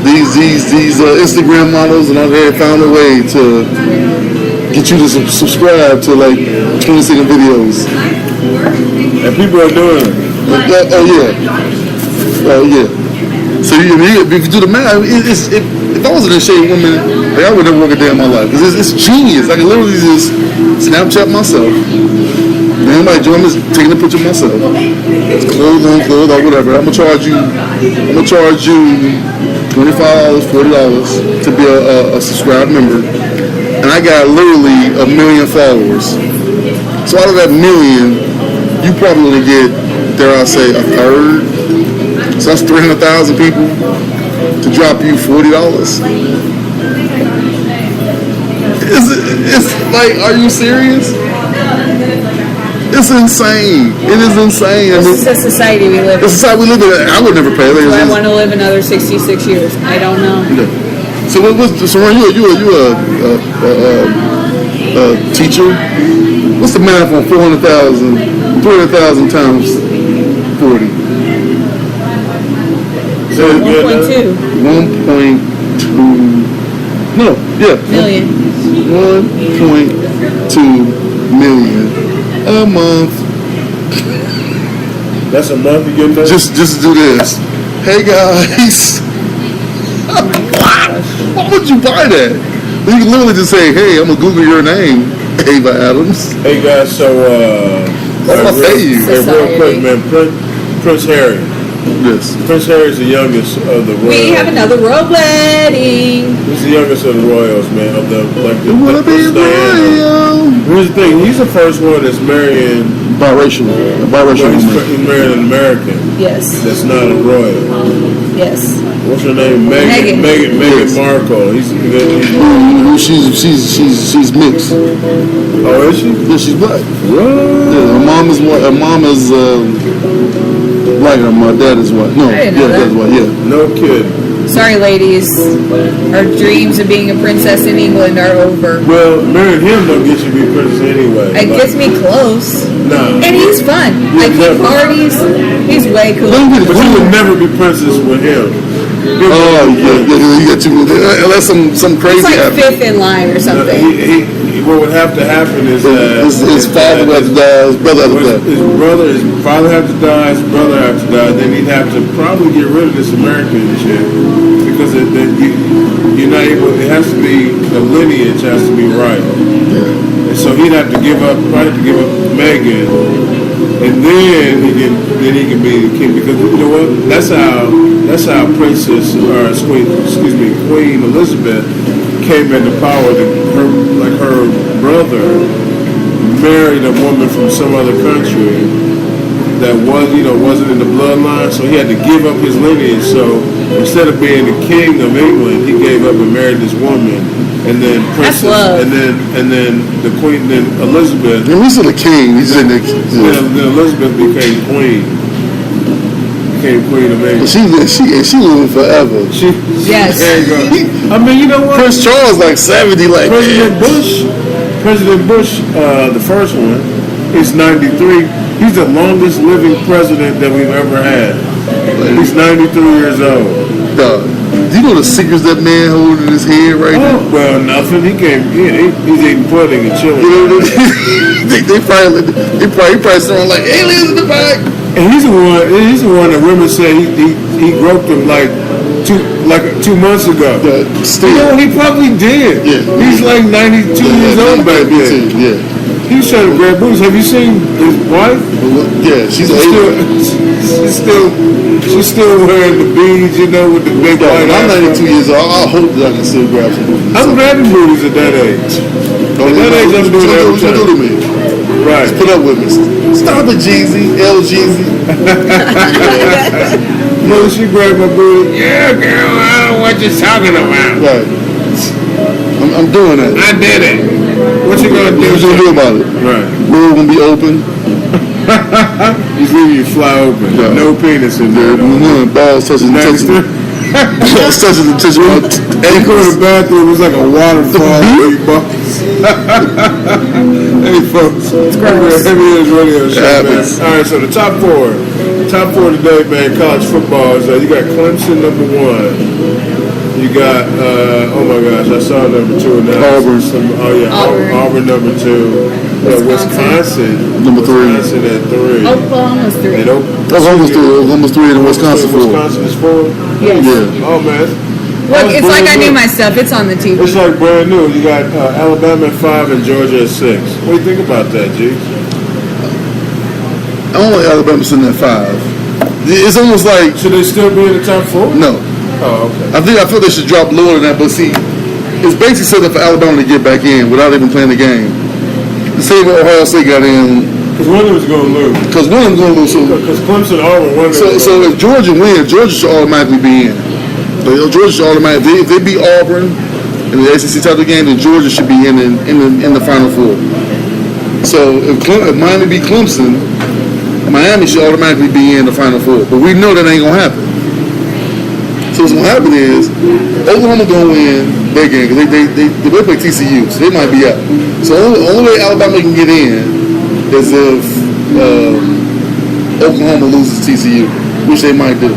these Instagram models, and they found a way to get you to subscribe to like 20-second videos. And people are doing it. Oh yeah. So if you do the math, if I wasn't a shady woman, I would never work a day in my life. Because it's genius. I can literally just Snapchat myself. Anybody join me, taking a picture of myself. It's clothes on, whatever. I'm gonna charge you $25, $40 to be a subscribed member. And I got literally 1 million followers. So out of that million, you probably gonna get, dare I say, a third. So that's 300,000 people to drop you $40. It's like, are you serious? It's insane. It is insane. I mean, This is the society we live in. this is how we live in. I would never pay. Do I want to live another 66 years? I don't know. So so Ron, you a teacher? What's the math on 300,000 times 40? 1.2 1.2. No, yeah. million. 1.2 million a month. That's a month you get that? Just do this. Hey guys. Why would you buy that? You can literally just say, hey, I'm gonna Google your name, Ava Adams. Hey guys, so I'm gonna pay you. Hey, real quick, man. Prince Harry. Yes. Prince Harry's the youngest of the royals. We have another royal wedding. He's the youngest of the royals, man. Of the You wanna be Diana. royal? Here's the thing. He's the first one that's marrying. Biracial. Well, he's woman. married an American. Yes. That's not a royal. Yes. What's her name? Meghan Yes. Markle. She's mixed. oh, is she? Yeah, she's black. What? Yeah, her mom is black. Her dad is white. No, I didn't know yeah, dad's that. white. Yeah. No kid. Sorry, ladies. Our dreams of being a princess in England are over. Well, marrying him don't get you to be princess anyway. It gets me close. No. And he's fun. I keep parties. He's way cool. But you would never be princess with him. Oh yeah, you got you. Unless some crazy He's like happens. fifth in line or something. What would have to happen is that His father would have to die, his brother have to die. His father have to die, his brother have to die. Then he'd have to probably get rid of this American shit because you're not able. It has to be the lineage has to be right. And so he'd have to give up. Probably have to give up Meghan, and then he can be the king because you know what? That's how Queen Elizabeth came into power. Her brother married a woman from some other country that wasn't in the bloodline, so he had to give up his lineage. So instead of being the king of England, he gave up and married this woman, and then princess, and then the queen, then Elizabeth. And we said the king. He's in the. Then Elizabeth became queen. Became queen of England. She living forever. Yes. There you go. I mean, you know what? Prince Charles like 70, like President Bush, the first one, is 93. He's the longest living president that we've ever had. He's 93 years old. Do you know the secrets that man holding in his head right now? Well, nothing. He's eating pudding and chilling. They probably sound like aliens in the back. And he's the one that women say he groped him like 2 months ago. Still. You know, he probably did. Yeah. He's like 92 years old back then. Yeah. He was trying to grab boots. Have you seen his wife? Yeah, she's still wearing the beads, you know, with the big white. I'm 92 years old. I hope that I can still grab some booties. I'm grabbing booties at that age. At that age, I'm doing every What you do to time. me? Right. Put up with me. Stop it, Jeezy. L-Jeezy. Mother, she grabbed my booty. Yeah, girl, I don't know what you're talking about. Right. I'm doing that. I did it. What you gonna do? What you gonna do about it? Right. Road gonna be open. He's leaving you fly open. Yeah. No penis in there. Balls touching the Balls touching the You go to the bathroom, it's like a waterfall. Hey folks, Heavy Radio Show, man. All right, so the top four today, man. College football is you got Clemson number 1. You got oh my gosh, I saw number 2 now. Auburn. Auburn number 2. Wisconsin number 3. Wisconsin at 3. Oklahoma's 3. And Oklahoma's 3 and Wisconsin 4. Wisconsin is 4. Yes. Yeah. Oh man. Look, it's like I knew new. my stuff. It's on the TV. It's like brand new. You got Alabama at 5 and Georgia at 6. What do you think about that, G? I don't like Alabama sitting at 5. It's almost like Should they still be in the top 4? no. Oh, okay. I feel they should drop lower than that, but see, it's basically set up for Alabama to get back in without even playing the game. The same way Ohio State got in, Because one of them's going to lose. because one of them's going to lose. Because Clemson, Auburn, one of them. So if Georgia wins, Georgia should automatically be in. So Georgia should automatically. If they beat Auburn in the SEC title game, then Georgia should be in the Final Four. So if Miami beat Clemson, Miami should automatically be in the Final Four. But we know that ain't gonna happen. So what's gonna happen is Oklahoma gonna win their game because they play TCU, so they might be out. So the only way Alabama can get in is if Oklahoma loses TCU, which they might do.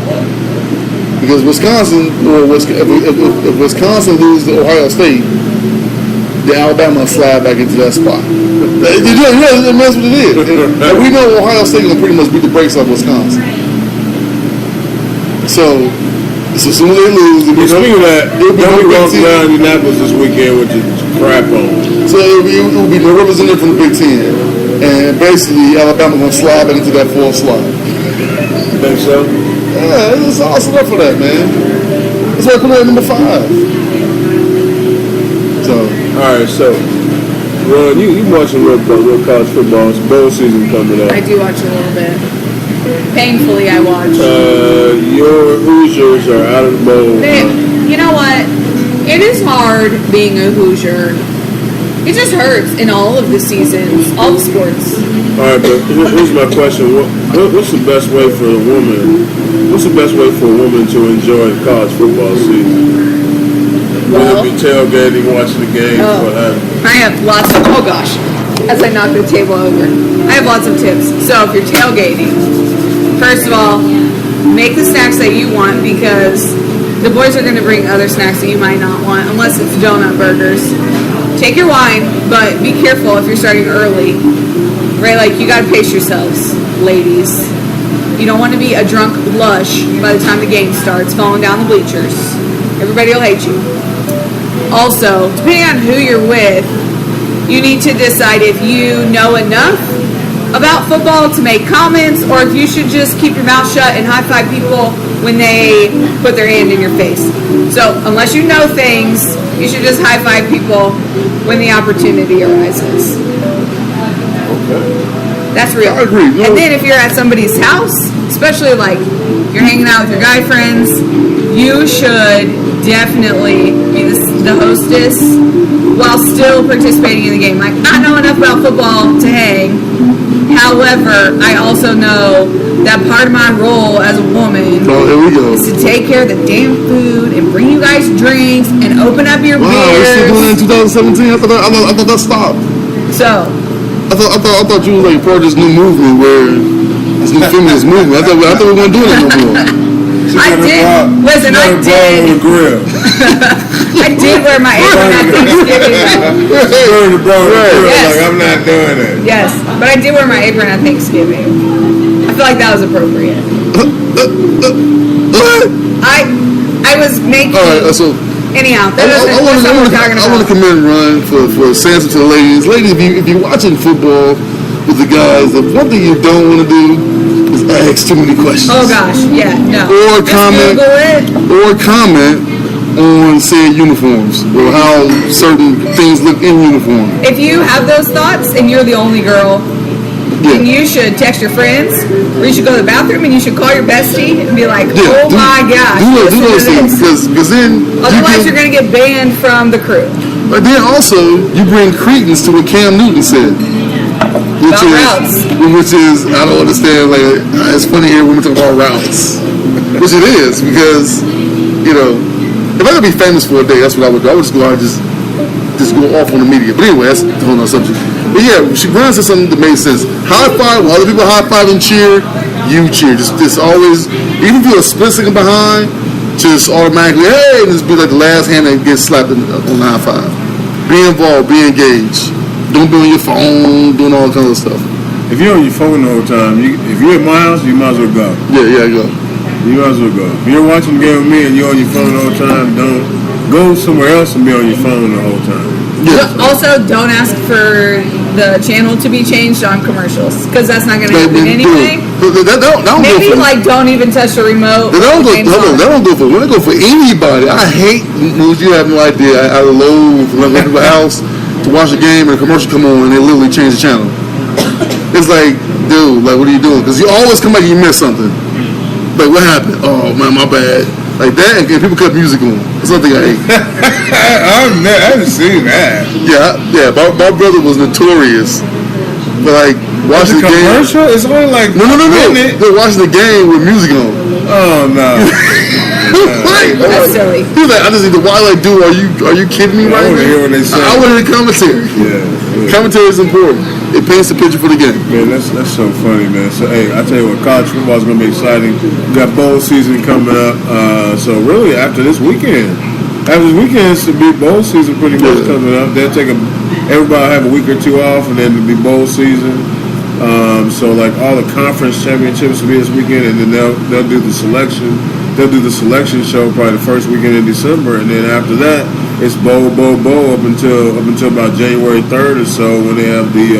Because Wisconsin, if Wisconsin loses to Ohio State, then Alabama will slide back into that spot. That's what it is. And we know Ohio State gonna pretty much beat the brakes off Wisconsin. So soon as they lose, speaking of that, they'll be walking around Indianapolis this weekend with the crap on. So it will be no representative from the Big Ten, and basically Alabama gonna slide back into that fourth slot. Think so? Yeah, it's awesome enough for that, man. That's why I put it at number 5. So, all right, so Ron, you watching real college football? It's bowl season coming up. I do watch a little bit. Painfully, I watch. Your Hoosiers are out of the bowl. You know what? It is hard being a Hoosier. It just hurts in all of the seasons, all the sports. All right, but here's my question: what's the best way for a woman? What's the best way for a woman to enjoy college football season? Whether it be tailgating, watching the game, what have you. I have lots of. Oh gosh! As I knock the table over, I have lots of tips. So if you're tailgating, first of all, make the snacks that you want because the boys are going to bring other snacks that you might not want, unless it's donut burgers. Take your wine, but be careful if you're starting early. Right, like you got to pace yourselves, ladies. You don't want to be a drunk lush by the time the game starts, falling down the bleachers. Everybody will hate you. Also, depending on who you're with, you need to decide if you know enough about football to make comments or if you should just keep your mouth shut and high-five people when they put their hand in your face. So, unless you know things, you should just high-five people when the opportunity arises. That's real. I agree. No. And then if you're at somebody's house, especially like you're hanging out with your guy friends, you should definitely be the hostess while still participating in the game. Like, I know enough about football to hang. However, I also know that part of my role as a woman is to take care of the damn food and bring you guys drinks and open up your beers. Wow, we're still doing that in 2017? I thought that stopped. So I thought you was like part of this new movement where this new feminist movement. I thought we weren't doing it no more. I did. Listen, I did. On the grill. I did wear my apron at Thanksgiving. Burn the brown on the grill. Yes. Like I'm not doing it. Yes, but I did wear my apron at Thanksgiving. I feel like that was appropriate. I was making. All right, so. Anyhow, that's what we're talking about. I want to commend Ryan for saying something to the ladies. Ladies, if you're watching football with the guys, the one thing you don't want to do is ask too many questions. Oh gosh, yeah, no. Or comment on said uniforms or how certain things look in uniform. If you have those thoughts and you're the only girl, then you should text your friends, or you should go to the bathroom and you should call your bestie and be like, "Oh my gosh, do those things because then otherwise you're going to get banned from the crew." But then also you bring credence to what Cam Newton said, which is I don't understand. Like it's funny here when we talk about routes, which it is because if I could be famous for a day, that's what I would do. I would just go out and just go off on the media. But anyway, that's a whole nother subject. But yeah, Brian said something that made sense. High five, while other people high five and cheer, you cheer. Just always, even if you're a split second behind, just automatically, hey, just be like the last hand that gets slapped on the high five. Be involved, be engaged. Don't be on your phone, doing all kinds of stuff. If you're on your phone the whole time, if you're at my house, you might as well go. Yeah, go. You might as well go. If you're watching the game with me and you're on your phone the whole time, don't go somewhere else and be on your phone the whole time. Yeah. Also, don't ask for the channel to be changed on commercials because that's not going to happen anyway. Maybe don't even touch the remote. That don't go for. When I go for anybody, I hate news. You have no idea. I loathe when I go to the house to watch a game and a commercial come on and they literally change the channel. It's like, dude, like what are you doing? Because you always come back and you miss something. Like what happened? Oh man, my bad. Like that, and people cut music on. That's something I hate. I haven't seen that. Yeah. My brother was notorious But like watching the game. Commercial? It's only like No. They're watching the game with music on. Oh no. That's silly. He was like, I just need to watch. Like, dude, are you kidding me right I want to now? hear what they say. I want to hear the commentary. Yeah. Commentary is important. It paints the picture for the game. Man, that's so funny, man. So, hey, I tell you what, college football is going to be exciting. We got bowl season coming up. So, really, after this weekend, it's to be bowl season pretty much coming up. They'll everybody will have a week or two off, and then it'll be bowl season. So, like, all the conference championships will be this weekend, and then they'll do the selection. They'll do the selection show probably the first weekend in December, and then after that, it's bowl up until about January 3rd or so when they have the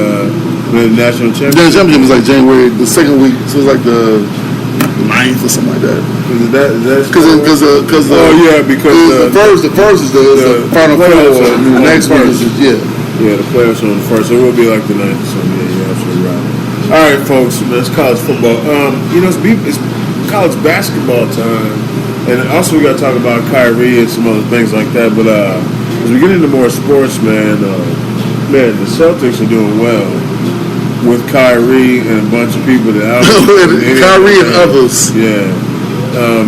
national championship. The championship is like January, the second week, so it's like the 9th or something like that. Because the first is the final four, and the next one is the playoffs are on the first, so it will be like the 9th or something. Yeah, you're absolutely right. All right, folks, it's college football. It's college basketball time, and also we got to talk about Kyrie and some other things like that. But as we get into more sports, man, the Celtics are doing well with Kyrie and a bunch of people that out. Kyrie and others. Yeah,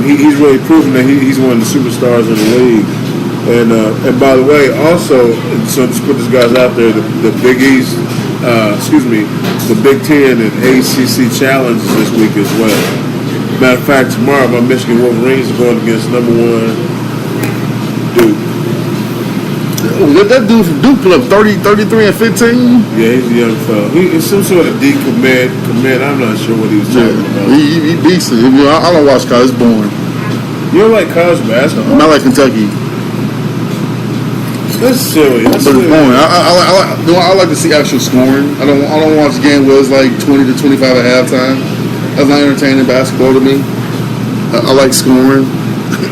he's really proven that he's one of the superstars in the league. And by the way, also, so just put these guys out there, the Big East, the Big Ten and ACC challenges this week as well. Matter of fact, tomorrow my Michigan Wolverines are going against number 1 Duke. Oh, that dude from Duke put up 30, 33, and 15. Yeah, he's a young fella. He's some sort of decommit. I'm not sure what he was talking about. He beats it. I don't watch college. It's boring. You don't like college basketball? I like Kentucky. That's silly. But it's boring. I like to see actual scoring. I don't watch a game where it's like 20 to 25 at halftime. That's not entertaining basketball to me. I like scoring.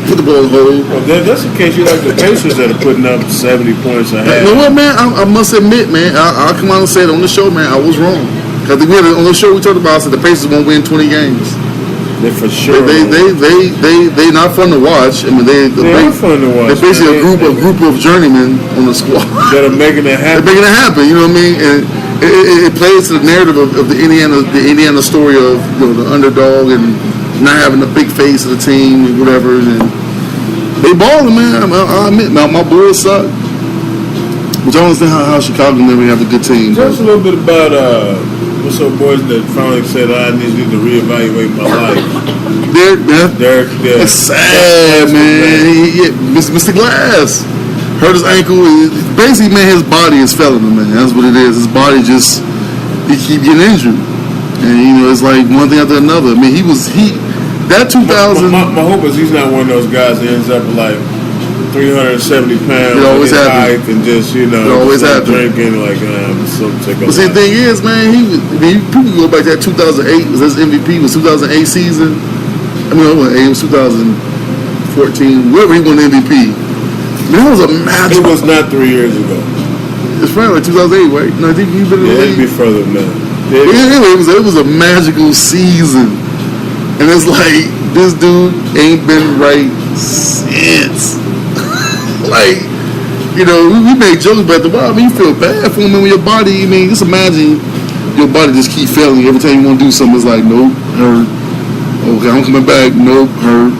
Put the ball in the hole. Well, that's the case. You like the Pacers that are putting up 70 points a half. You know what, man? I must admit, man, I'll come out and say it on the show, man. I was wrong. Because on the show we talked about, I said the Pacers won't win 20 games. They for sure. They not fun to watch. I mean, they are fun to watch. They're basically a group of journeymen on the squad that are making it happen. They're making it happen. You know what I mean? And it plays to the narrative of the Indiana story of the underdog and not having the big face of the team and whatever. And they balling, man. I admit, my Bulls suck. But I don't understand how Chicago never have a good team. Tell us a little bit about what's up, boys that finally said I need to reevaluate my life. Derek. It's sad, man. Mr. Glass hurt his ankle. Basically, man, his body is failing him, man. That's what it is. His body he keep getting injured, and it's like one thing after another. I mean, that 2000. My hope is he's not one of those guys that ends up like 370 pounds. It always happens. And just it always happens. Drinking like I'm so sick of. But see, the thing is, man, people go back to that 2008 was his MVP. Was 2008 season. I mean, it was 2014. Wherever he won the MVP. Man, that was a magic. It was not 3 years ago. It's probably like 2008, right? No, I think you've been in the league. It'd be further than that. Anyway, it was a magical season. And it's like, this dude ain't been right since. Like, we make jokes about the body. I mean, you feel bad for him when your body, just imagine your body just keep failing. Every time you want to do something, it's like, nope, hurt. Okay, I'm coming back, nope, hurt.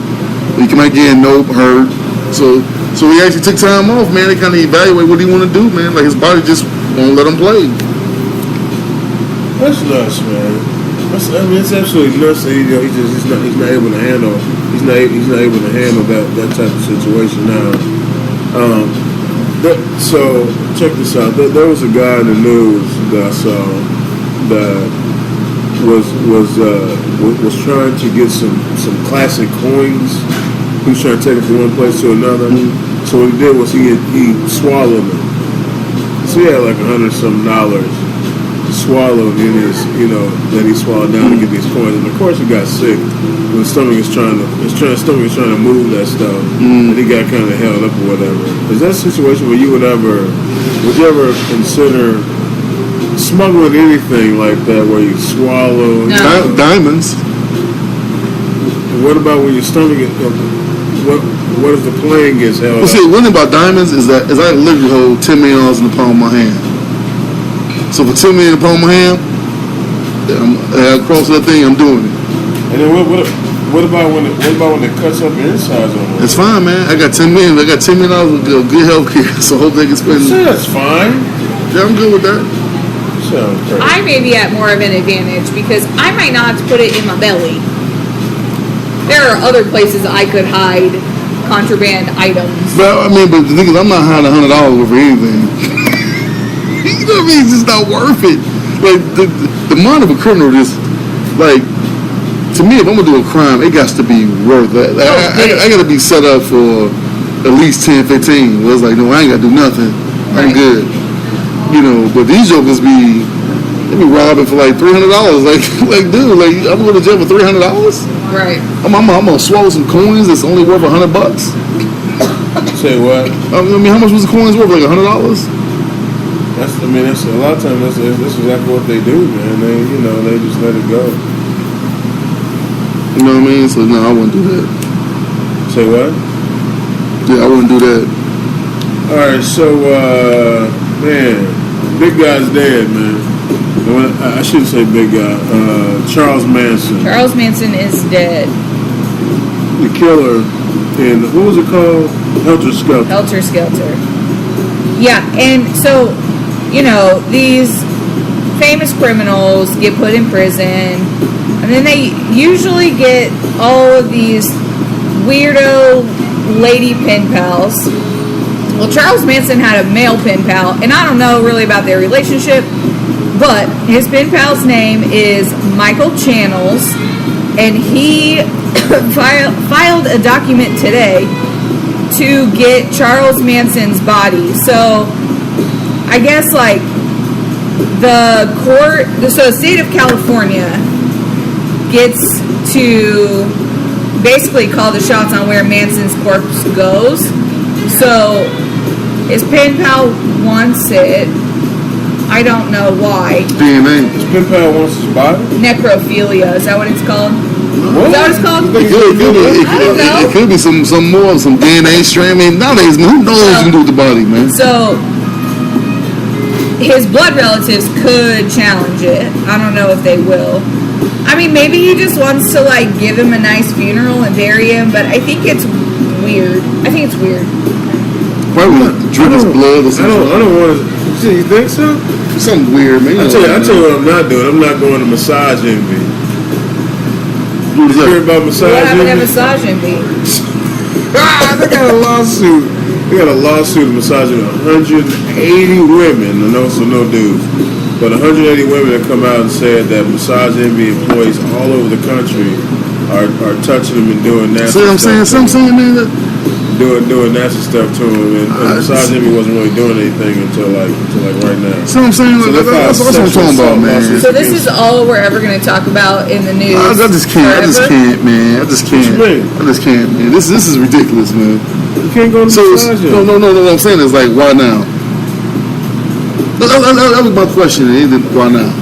You come back again, nope, hurt. So he actually took time off, man, to kind of evaluate what he want to do, man. Like, his body just won't let him play. That's nuts, man. It's absolutely nuts that he's not able to handle. He's not able to handle that type of situation now. So check this out. There was a guy in the news that I saw that was trying to get some classic coins. He was trying to take them from one place to another. Mm-hmm. So what he did was he swallowed them. So he had like $100-something swallowed in his, that he swallowed down to get these coins. And of course he got sick. His stomach is trying to move that stuff, and he got kind of held up or whatever. Is that a situation where would you ever consider smuggling anything like that, where you swallow diamonds? What about when your stomach is? What if the plane gets held up? See, one thing about diamonds is I literally hold $10 million in the palm of my hand. So for $10 million in the palm of my hand, across that thing, I'm doing it. And then what about when it cuts up your insides on them? It's fine, man. I got $10 million of good health care, so I hope they can spend. That's fine. Yeah, I'm good with that. Sounds crazy. I may be at more of an advantage because I might not have to put it in my belly. There are other places I could hide contraband items. But the thing is, I'm not hiding $100 over anything. You know what I mean? It's just not worth it. Like the mind of a criminal is like, to me, if I'm gonna do a crime, it got to be worth it. I got to be set up for at least 10, 15. Where it's like, no, I ain't got to do nothing. I'm good. But these jokers they be robbing for like $300. Like, dude, like I'm going to jail for $300. Right. I'm gonna swallow some coins that's only worth $100. Say what? How much was the coins worth? Like $100? That's a lot of times that's exactly what they do, man. They just let it go. You know what I mean? So no, I wouldn't do that. Say what? Yeah, I wouldn't do that. All right, so man, big guy's dead, man. I shouldn't say big guy. Charles Manson. Charles Manson is dead. The killer in, what was it called? Helter Skelter. Helter Skelter. Yeah, and so, these famous criminals get put in prison, and then they usually get all of these weirdo lady pen pals. Well, Charles Manson had a male pen pal, and I don't know really about their relationship, but his pen pal's name is Michael Channels, and he filed a document today to get Charles Manson's body. So I guess like the state of California gets to basically call the shots on where Manson's corpse goes. So his pen pal wants it. I don't know why. DNA. His pen pal wants his body? Necrophilia, is that what it's called? What? Is that what it's called? It could be some DNA strain. Nowadays, who knows what you can do with the body, man? So his blood relatives could challenge it. I don't know if they will. Maybe he just wants to give him a nice funeral and bury him, but I think it's weird. Probably not drip his blood or something. I don't want to. You think so? Something weird, man. I tell you what I'm not doing. I'm not going to massage envy. You hear about massage What happened at envy? Massage Envy? They got a lawsuit. They got a lawsuit massaging 180 women. No dudes. But 180 women have come out and said that Massage Envy employees all over the country are touching them and doing nasty stuff. See what I'm saying, man? Doing nasty stuff to them, and Massage Envy wasn't really doing anything until right now. See what I'm saying? That's what I'm talking about, man. So this is all we're ever going to talk about in the news. I just can't, man. I just can't, man. This is ridiculous, man. You can't go to massage envy. No. What I'm saying is why now? That was my question. Why now?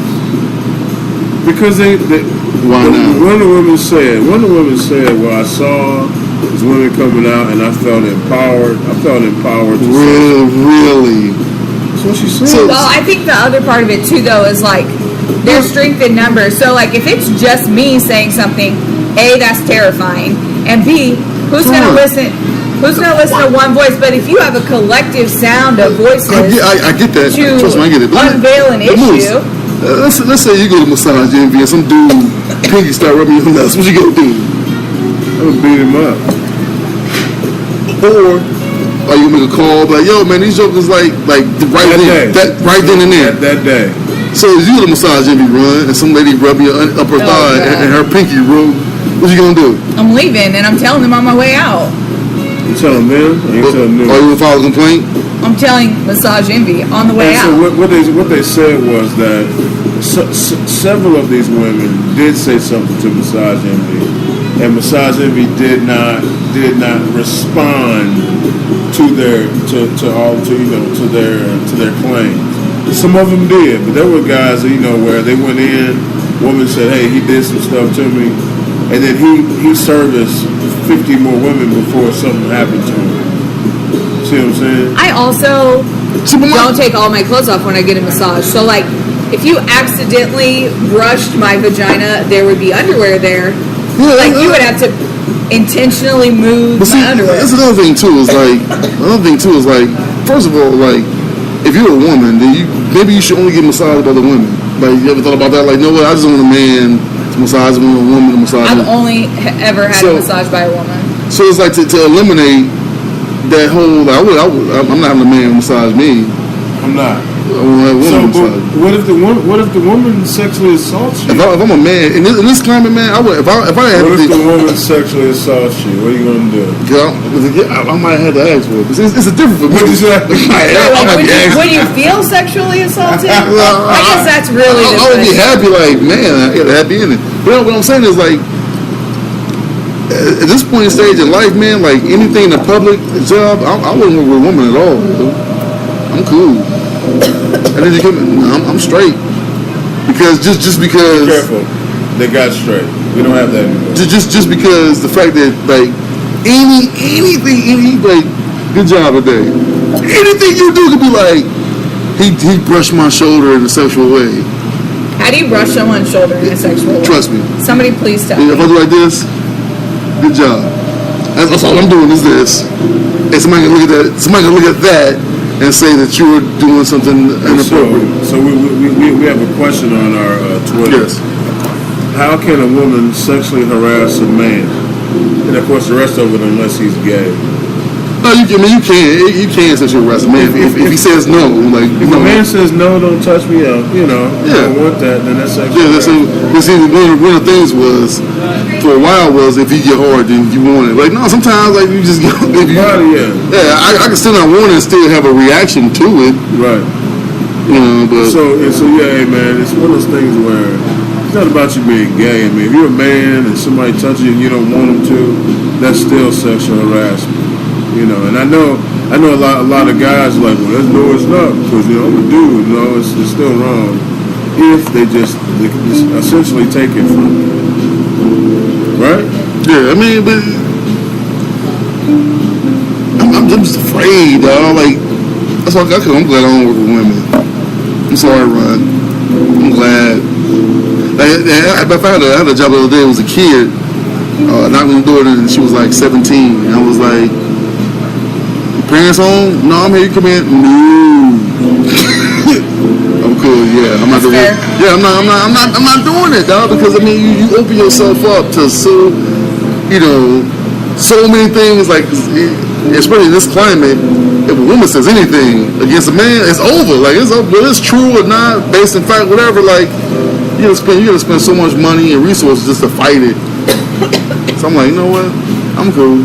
Because why now? One of the women said, well, I saw these women coming out and I felt empowered. Really? That's what she said. Well, I think the other part of it too, though, is there's strength in numbers. So if it's just me saying something, A, that's terrifying, and B, who's going to listen? Who's going to listen to one voice? But if you have a collective sound of voices, I get that. Trust me, I get it. Unveil an issue. Let's say you go to Massage Envy and some dude pinky start rubbing your nuts. What you gonna do? I would beat him up. Or are you gonna make a call yo man, these jokers right then and there. That day. So if you go to Massage Envy run and some lady rub your upper thigh and her pinky rub, what you gonna do? I'm leaving and I'm telling them on my way out. You telling them? Or you telling them? Are you gonna file a complaint? I'm telling Massage Envy on the way out. So what they said was that several of these women did say something to Massage Envy, and Massage Envy did not respond to their claims. Some of them did, but there were guys where they went in. Woman said, "Hey, he did some stuff to me," and then he serviced 50 more women before something happened to him. See what I'm saying? I also don't take all my clothes off when I get a massage. So if you accidentally brushed my vagina, there would be underwear there. Yeah, Like you would have to intentionally move But see, my underwear. that's another thing too. Is like first of all, like if you're a woman, then maybe you should only get massaged by the women. Like you ever thought about that? Like, no way, I just want a man to massage me, a woman to massage me. I've only ever had a massage by a woman. So it's like to eliminate that whole. Like, I'm not having a man massage me. I'm not. I want to have a woman massage. What if the woman sexually assaults you? If I'm a man in this climate, man, I would. If I had What to if the woman sexually assaults you? What are you gonna do? I might have to ask for it. It's a different for me. Would you feel sexually assaulted? I guess that's really the I would be question. happy, like, man, I got a happy ending. But what I'm saying is, like, at this point in stage in life, man, like, anything in the public job, I wouldn't work with a woman at all, dude. I'm cool. And then you come, I'm straight. Because, just because... Be careful. They got straight. We don't have that anymore. Just because the fact that, like, anything, like, good job today. Anything you do could be like, he brushed my shoulder in a sexual way. How do you brush someone's shoulder in a sexual way? Trust me. Somebody please tell me. If I do like this, good job. That's all I'm doing is this. And somebody can look at that and say that you were doing something inappropriate. So we have a question on our Twitter. Yes. How can a woman sexually harass a man? And of course, the rest of it, unless he's gay. No, you can sexually harass a man if he says no. Like, If a man says no, don't touch me up, I don't want that, then that's sexual harassment. But see, one of the things was, for a while, was if you get hard, then you want it. Like, no, sometimes, like, you just get... I can still not want it and still have a reaction to it. Right. But... So yeah, hey, man, it's one of those things where it's not about you being gay. I mean, if you're a man and somebody touches you and you don't want them to, that's still sexual harassment. And I know a lot of guys are like, well, no, it's not, because I'm a dude. No, it's still wrong if they just essentially take it from you, right? Yeah, I mean, but I'm just afraid, dog. Like, that's why I'm glad I don't work with women. I'm sorry, Ron. I'm glad. Like, I had a job the other day. It was a kid knocking on the door, and she was like 17. And I was like, parents home? No, I'm here. You come in. No. I'm cool. Yeah, I'm not doing it. Yeah, I'm not doing it, dog. Because I mean, you open yourself up to so many things. Like, especially in this climate, if a woman says anything against a man, it's over. Like, whether it's true or not, based in fact, whatever. Like, you gotta spend so much money and resources just to fight it. So I'm like, you know what? I'm cool.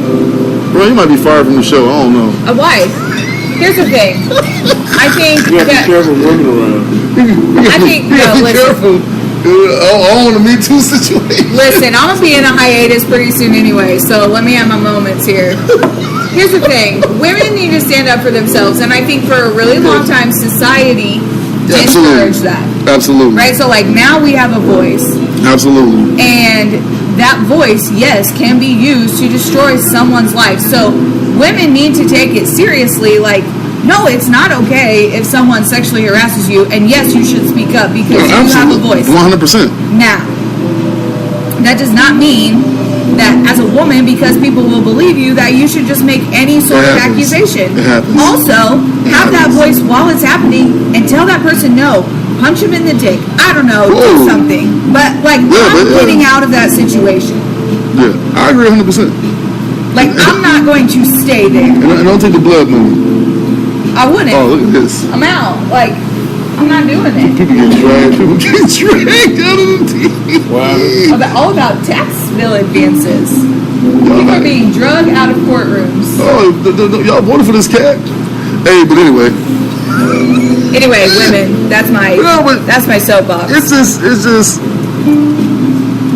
Bro, you might be fired from the show. I don't know. Why? Here's the thing. I think You gotta be careful women around. Be careful. On the Me Too situation. Listen, I'm gonna be in a hiatus pretty soon anyway, so let me have my moments here. Here's the thing. Women need to stand up for themselves, and I think for a really long time, society encouraged that. Absolutely. Right? So, like, now we have a voice. Absolutely. And that voice, yes, can be used to destroy someone's life. So women need to take it seriously. Like, no, it's not okay if someone sexually harasses you. And yes, you should speak up because you have a voice. 100%. Now, that does not mean that as a woman, because people will believe you, that you should just make any sort of accusation. It happens. Also, have that voice while it's happening and tell that person no. Punch him in the dick. I don't know. Whoa. Do something. But, like, I'm getting out of that situation. Yeah, I agree 100%. Like, I'm not going to stay there. And don't take the blood money. I wouldn't. Oh, look at this. I'm out. Like, I'm not doing it. People get dragged out of the team. Wow. All about tax bill advances. People are being drugged out of courtrooms. Oh, y'all voted for this cat? Hey, but anyway. Anyway, women. That's my soapbox. It's just.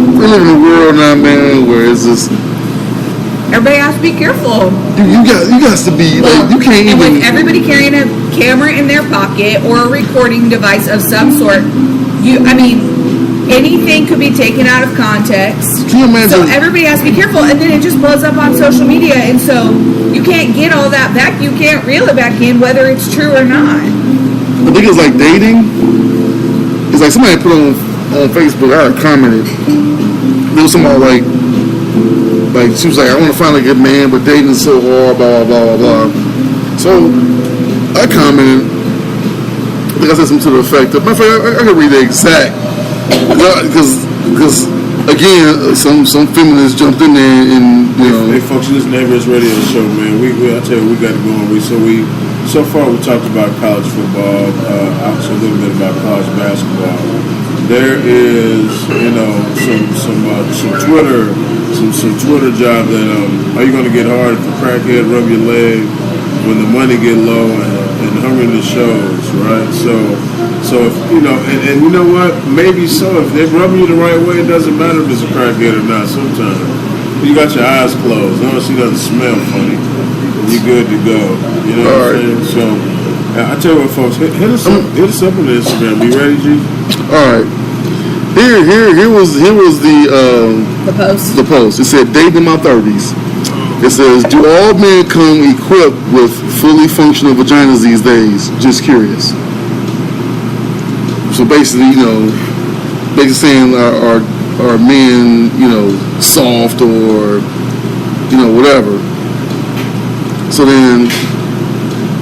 We live in a world now, man, where it's just. Everybody has to be careful. You got to be like, you can't and even. with everybody carrying a camera in their pocket or a recording device of some sort, anything could be taken out of context. Can you imagine? So everybody has to be careful, and then it just blows up on social media, and so you can't get all that back. You can't reel it back in, whether it's true or not. I think it's like dating. Because like somebody put on Facebook, I commented. There was somebody like she was like, I want to find a good man, but dating is so hard, blah blah blah blah blah. So I commented. I think I said something to the effect of, matter of fact, I can read the exact, because again, some feminists jumped in there and Hey folks, this Neighbors Radio Show, man. I tell you, we got to go on. So far we talked about college football, also a little bit about college basketball. There is, some Twitter job that are you going to get hard if a crackhead rub your leg when the money get low and hungry the shows, right? So if and you know what? Maybe so. If they're rubbing you the right way, it doesn't matter if it's a crackhead or not. Sometimes you got your eyes closed, as long as she doesn't smell funny, you're good to go. You know what I'm saying? So I tell you what, folks, hit us up on Instagram. You ready, G? All right. Here was The post. the post. It said, "Date in my 30s." It says, "Do all men come equipped with fully functional vaginas these days? Just curious." So basically, saying are men, soft or, whatever. So then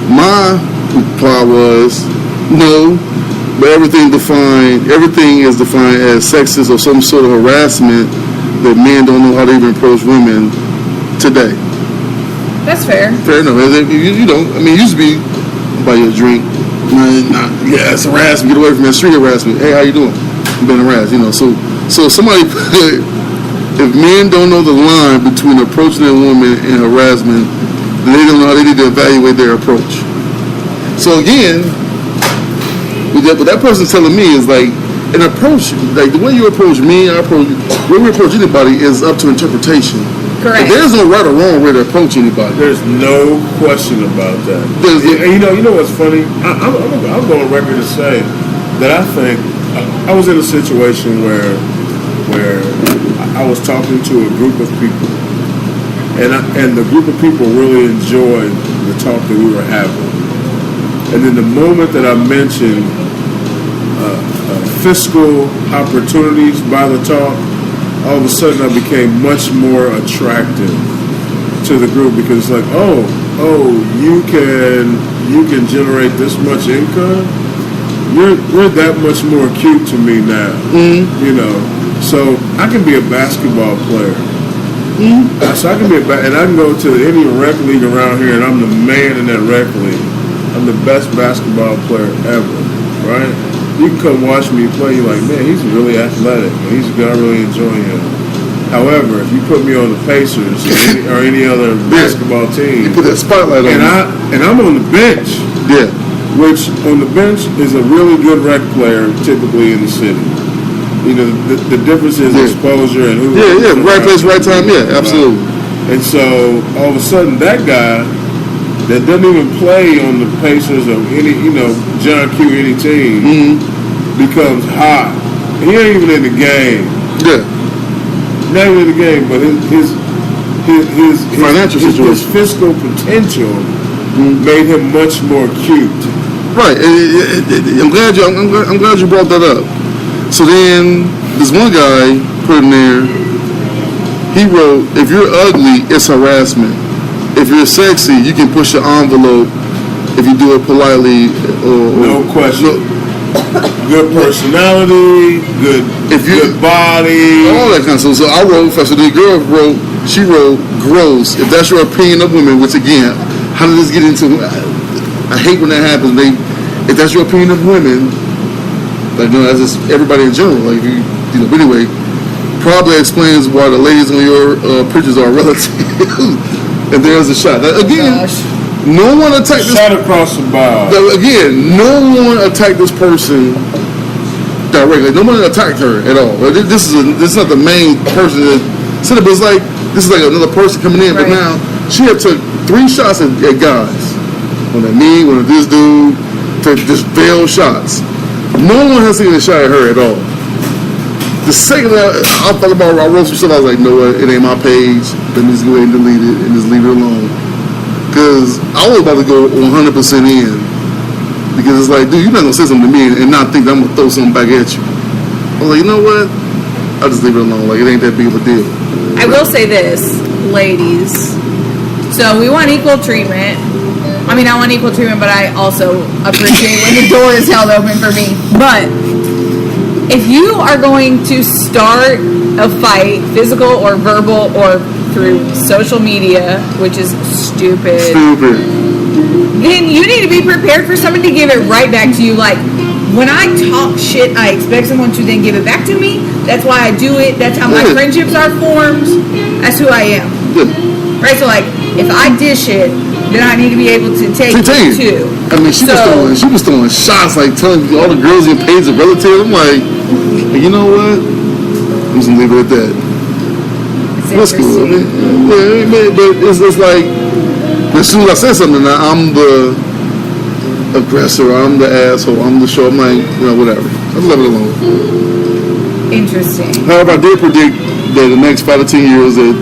my reply was, no, but everything is defined as sexist or some sort of harassment that men don't know how to even approach women today. That's fair. Fair enough. You don't. I mean, it used to be buy you a drink. Yeah, it's harassment. Get away from that street harassment. Hey, how you doing? You've been harassed. So somebody put, if men don't know the line between approaching a woman and harassment, then they don't know how they need to evaluate their approach. So again, what that person's telling me is like an approach, like the way you approach me, the way we approach anybody is up to interpretation. Correct. There's no right or wrong way to approach anybody. There's no question about that. And you know what's funny? I'll go on record to say that I think I was in a situation where I was talking to a group of people, and the group of people really enjoyed the talk that we were having. And then the moment that I mentioned fiscal opportunities by the talk, all of a sudden I became much more attractive to the group because it's like, oh, you can generate this much income. You're that much more cute to me now. So I can be a basketball player. So I can be and I can go to any rec league around here, and I'm the man in that rec league. I'm the best basketball player ever, right? You can come watch me play, you're like, man, he's really athletic. He's a guy, I really enjoy him. However, if you put me on the Pacers or any other basketball team, you put that spotlight on me. And I'm on the bench. Yeah. Which on the bench is a really good rec player typically in the city. The difference is exposure and who. Yeah, right place, right time. Yeah, absolutely. And so all of a sudden, that guy that doesn't even play on the Pacers or any, John Q, any team, becomes hot. He ain't even in the game. Yeah. Not even in the game, but his financial situation, his fiscal potential made him much more cute. Right. I'm glad you brought that up. So then this one guy put in there, he wrote, "If you're ugly, it's harassment. If you're sexy, you can push your envelope if you do it politely." No question. Good personality, good body, all that kind of stuff. So I wrote, so the girl wrote, "Gross. If that's your opinion of women," which again, how did this get into? I hate when that happens. If that's your opinion of women, like that's just everybody in general. Like but anyway, probably explains why the ladies on your pictures are relatives. And there's a shot. Now, again, no one attacked this. Shot across the bow. Again, no one attacked this person directly. No one attacked her at all. This is not the main person that said it, but it's like this is like another person coming in. Right. But now she had took 3 shots at guys. One at me, one at this dude, took just veiled shots. No one has taken a shot at her at all. The second I thought about it, I wrote some stuff, I was like, no, it ain't my page. Let me just go ahead and delete it and just leave it alone. Because I was about to go 100% in because it's like, dude, you're not gonna say something to me and not think that I'm gonna throw something back at you. I was like, you know what? I'll just leave it alone. Like, it ain't that big of a deal. I will say this, ladies. So we want equal treatment. I mean, I want equal treatment, but I also appreciate when the door is held open for me. But if you are going to start a fight, physical or verbal or through social media, which is stupid, then you need to be prepared for someone to give it right back to you. Like, when I talk shit, I expect someone to then give it back to me. That's why I do it. That's how my friendships are formed. That's who I am. Right? So, like, if I dish it, then I need to be able to take it too. I mean, she was throwing shots, like telling all the girls in your page are relative. I'm like, you know what? I'm just gonna leave it at that. That's cool. I mean, yeah, but it's like, as soon as I say something, I'm the aggressor, I'm the asshole, I'm the show. I'm like, whatever. I'll leave it alone. Interesting. However, I did predict that the next 5 to 10 years that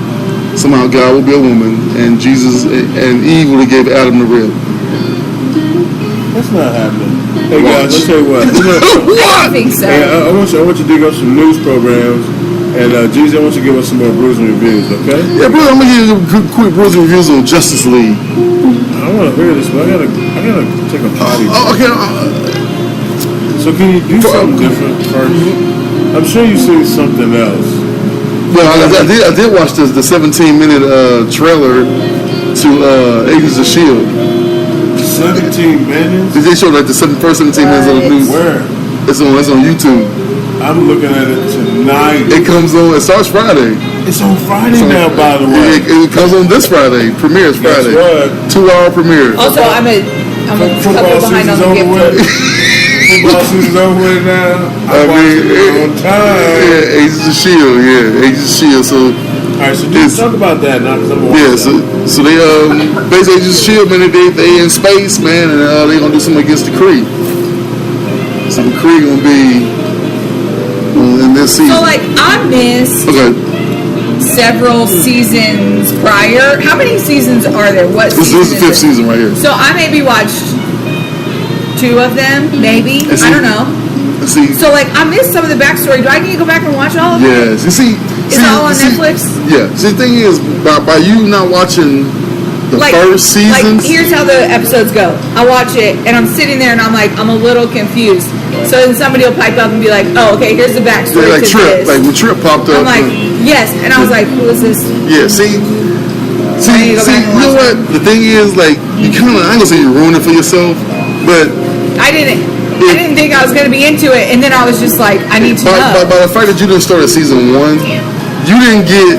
somehow God will be a woman and Jesus and Eve would have gave Adam the rib. That's not happening. Hey guys, let's tell you what. I don't think so. Hey, I want you to dig up some news programs. And Jesus, I want you to give us some more bruising reviews, okay? Yeah, brother, I'm gonna give you quick bruising reviews on Justice League. I want to hear this, but I gotta take a potty. Okay. So can you do something different first? I'm sure you've seen something else. Well, I did watch the 17-minute trailer to Agents of S.H.I.E.L.D. 17 minutes? They showed like the first 17 minutes of the news. Where? It's on YouTube. I'm looking at it tonight. It comes on. It starts Friday. It's on Friday now, by the way. It comes on this Friday. Premieres Friday. That's right. 2-hour premiere. Also, I'm a couple behind on the gift. Football season's over with now. I mean, on time. Yeah, Agents of S.H.I.E.L.D. Yeah, Agents of S.H.I.E.L.D. So. All right, so just talk about that now, because I'm gonna watch that. So they basically Agents of S.H.I.E.L.D., man, they in space, man, and they gonna do something against the Kree. So the Kree gonna be in this season. So, like, I missed several seasons prior. How many seasons are there? What This is the 5th season right here. So I maybe watched 2 of them, maybe. I don't know. So, like, I missed some of the backstory. Do I need to go back and watch all of them? Yes. Is it all on Netflix? Yeah. See, the thing is, by you not watching the first season. Like, here's how the episodes go. I watch it, and I'm sitting there, and I'm like, I'm a little confused. So then somebody will pipe up and be like, oh, okay, here's the backstory to Trip. this. Like, when Trip popped up. I'm like, yes. And I was like, who is this? Yeah, see, you know what? The thing is, like, you kind of, I ain't gonna say you ruined it for yourself, but I didn't think I was going to be into it, and then I was just like, I need to know. By the fact that you didn't start at season 1, you didn't get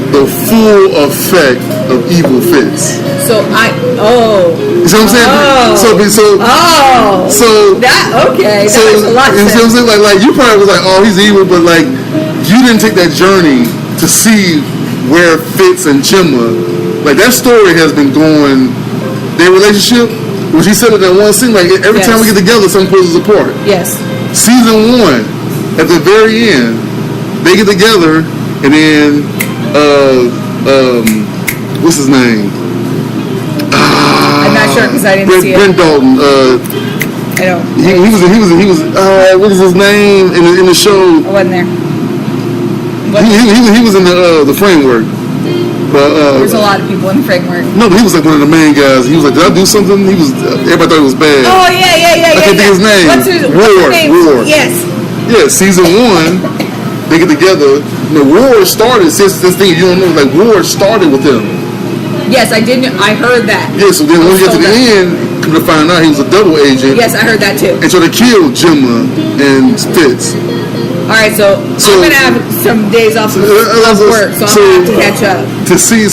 the full effect of evil Fitz. So you see what I'm saying? That makes a lot of sense. You see what I'm saying? Like you probably was like, oh, he's evil, but like you didn't take that journey to see where Fitz and Chimma, like that story has been going, their relationship. When she said it in one scene, like every time we get together, something pulls us apart. Yes. Season 1, at the very end, they get together, and then what's his name? I'm not sure because I didn't see it. Brent Dalton. I don't. He was. What is his name in the show? I wasn't there. He was in the framework. But, there's a lot of people in the framework. No, but he was like one of the main guys. He was like, did I do something? Everybody thought it was bad. Oh, yeah. I can't think of his name. What's his name? War. Yes. Yeah, season 1, they get together. War started, since this thing you don't know, like War started with them. Yes, I didn't. I heard that. Yeah, so then when we get to the end, come to find out he was a double agent. Yes, I heard that too. And so they killed Gemma and Fitz. All right, so I'm gonna have some days off of work, so I'm gonna have to catch up. To see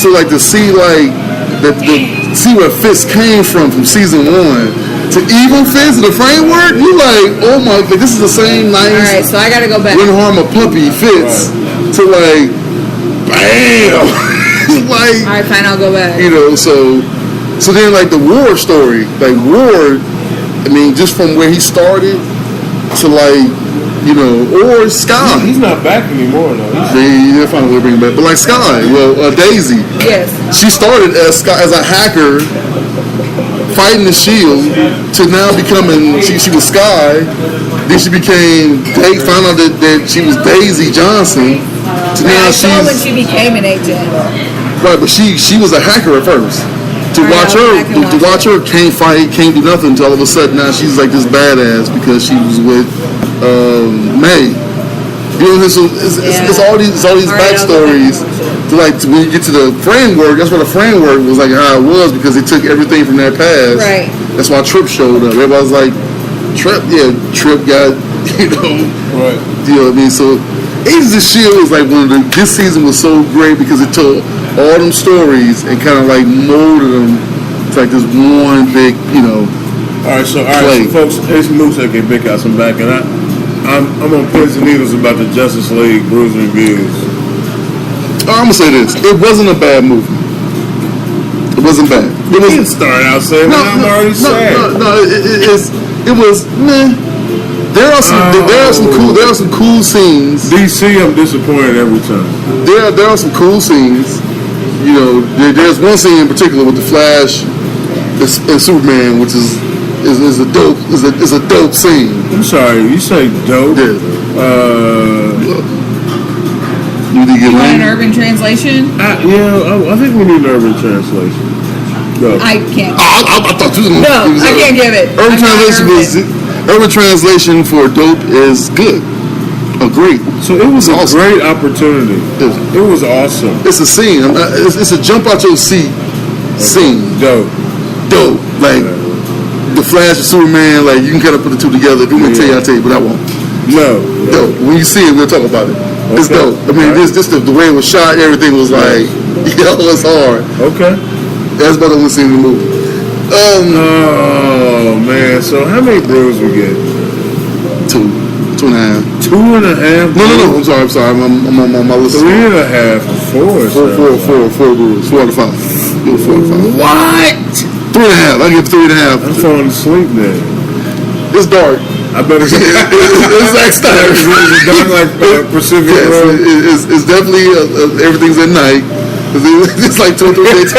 where Fitz came from season 1 to evil Fitz in the framework, you like, oh my, like this is the same nice. All right, so I gotta go back. Wouldn't harm a puppy Fitz to like, bam, like. All right, fine, I'll go back. So then like the War story, like War, I mean, just from where he started to like. Or Sky. He's not back anymore, though. They'll find a way to bring him back. But like Sky, Daisy. Yes. She started as a hacker fighting the Shield to now becoming she was Sky. Then she became found out that she was Daisy Johnson. To now I saw when she's she became an agent. right, but she was a hacker at first. To watch her can't fight, can't do nothing until all of a sudden now she's like this badass because she was with May. You know, so it's all these backstories. To like when you get to the framework, that's why the framework was like how it was because they took everything from that past. Right. That's why Trip showed up. Everybody was like, Trip got, you know. Right. You know what I mean? So Agents of S.H.I.E.L.D. was like this season was so great because it told all them stories and kind of like molded them to like this one big, you know. All right, so folks, Ace Moose that get big out some back, and I'm on pins and needles about the Justice League Bruce reviews. I'm gonna say this: it wasn't a bad movie. It wasn't bad. You didn't start out saying that. I'm already saying. It was meh. There are some cool scenes. DC, I'm disappointed every time. There are some cool scenes. You know, there's one scene in particular with the Flash and Superman, which is a dope scene. I'm sorry, you say dope? Yeah. You need to get an urban translation? I think we need an urban translation. No. I can't. I thought you. No, I can't give it. Urban translation for dope is good. Great. So it was awesome. A great opportunity. It was awesome. It's a scene. It's a jump out your seat scene. Dope. Like the Flash and Superman. Like you can kind of put the two together. If you want to tell you, I'll tell you, but I won't. No. Dope. When you see it, we'll talk about it. It's dope. I mean, just the way it was shot, everything was like, it's hard. Okay. That's about the only scene in the movie. Oh man! So how many brews we get? 2.5. 2.5. No. I'm sorry. I'm on my list. 3.5. 4. 4 brews. 4 out of 5. 4 out of 5. What? 3.5. I give 3.5. I'm falling asleep now. It's dark. I better say it's like Snyder. It's dark like Pacific Road. It's definitely everything's at night. It's like 2 or 3 days.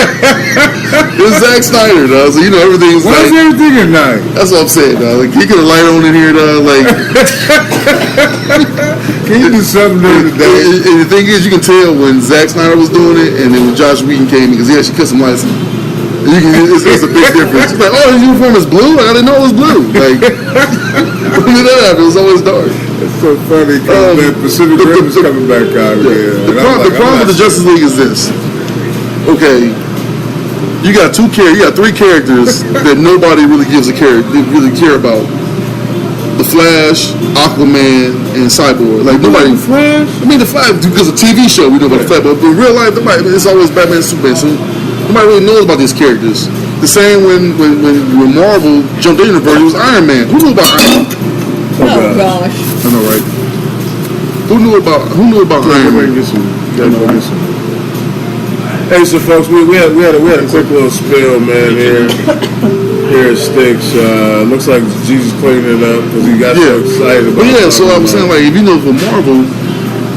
It's Zack Snyder, dog. So you know everything's. Why is everything at night? That's what I'm saying, dog. Like he could have light on in here, dog. Like. Can you do something during the day? And the thing is, you can tell when Zack Snyder was doing it, and then when Josh Whedon came in, because he actually cut some lights in. It's a big difference. It's like, oh, his uniform is blue? I didn't know it was blue. Like, when did that happen? It was always dark. It's so funny because Pacific Rim is coming back out here. The problem with the Justice League is this. Okay, you got 3 characters that nobody really really care about. The Flash, Aquaman, and Cyborg. Like nobody. Flash? I mean, the Flash because of TV show we know about the Flash, but in real life, it's always Batman and Superman. So nobody really knows about these characters. The same when Marvel jumped in the universe, it was Iron Man. Who knew about Iron Man? Oh gosh. I know, right? Who knew about Iron Man? Hey, so folks, we had a quick little spill, man. Here at Sticks. Looks like Jesus cleaning it up because he got so excited about it. So I was saying, like, if you know for Marvel,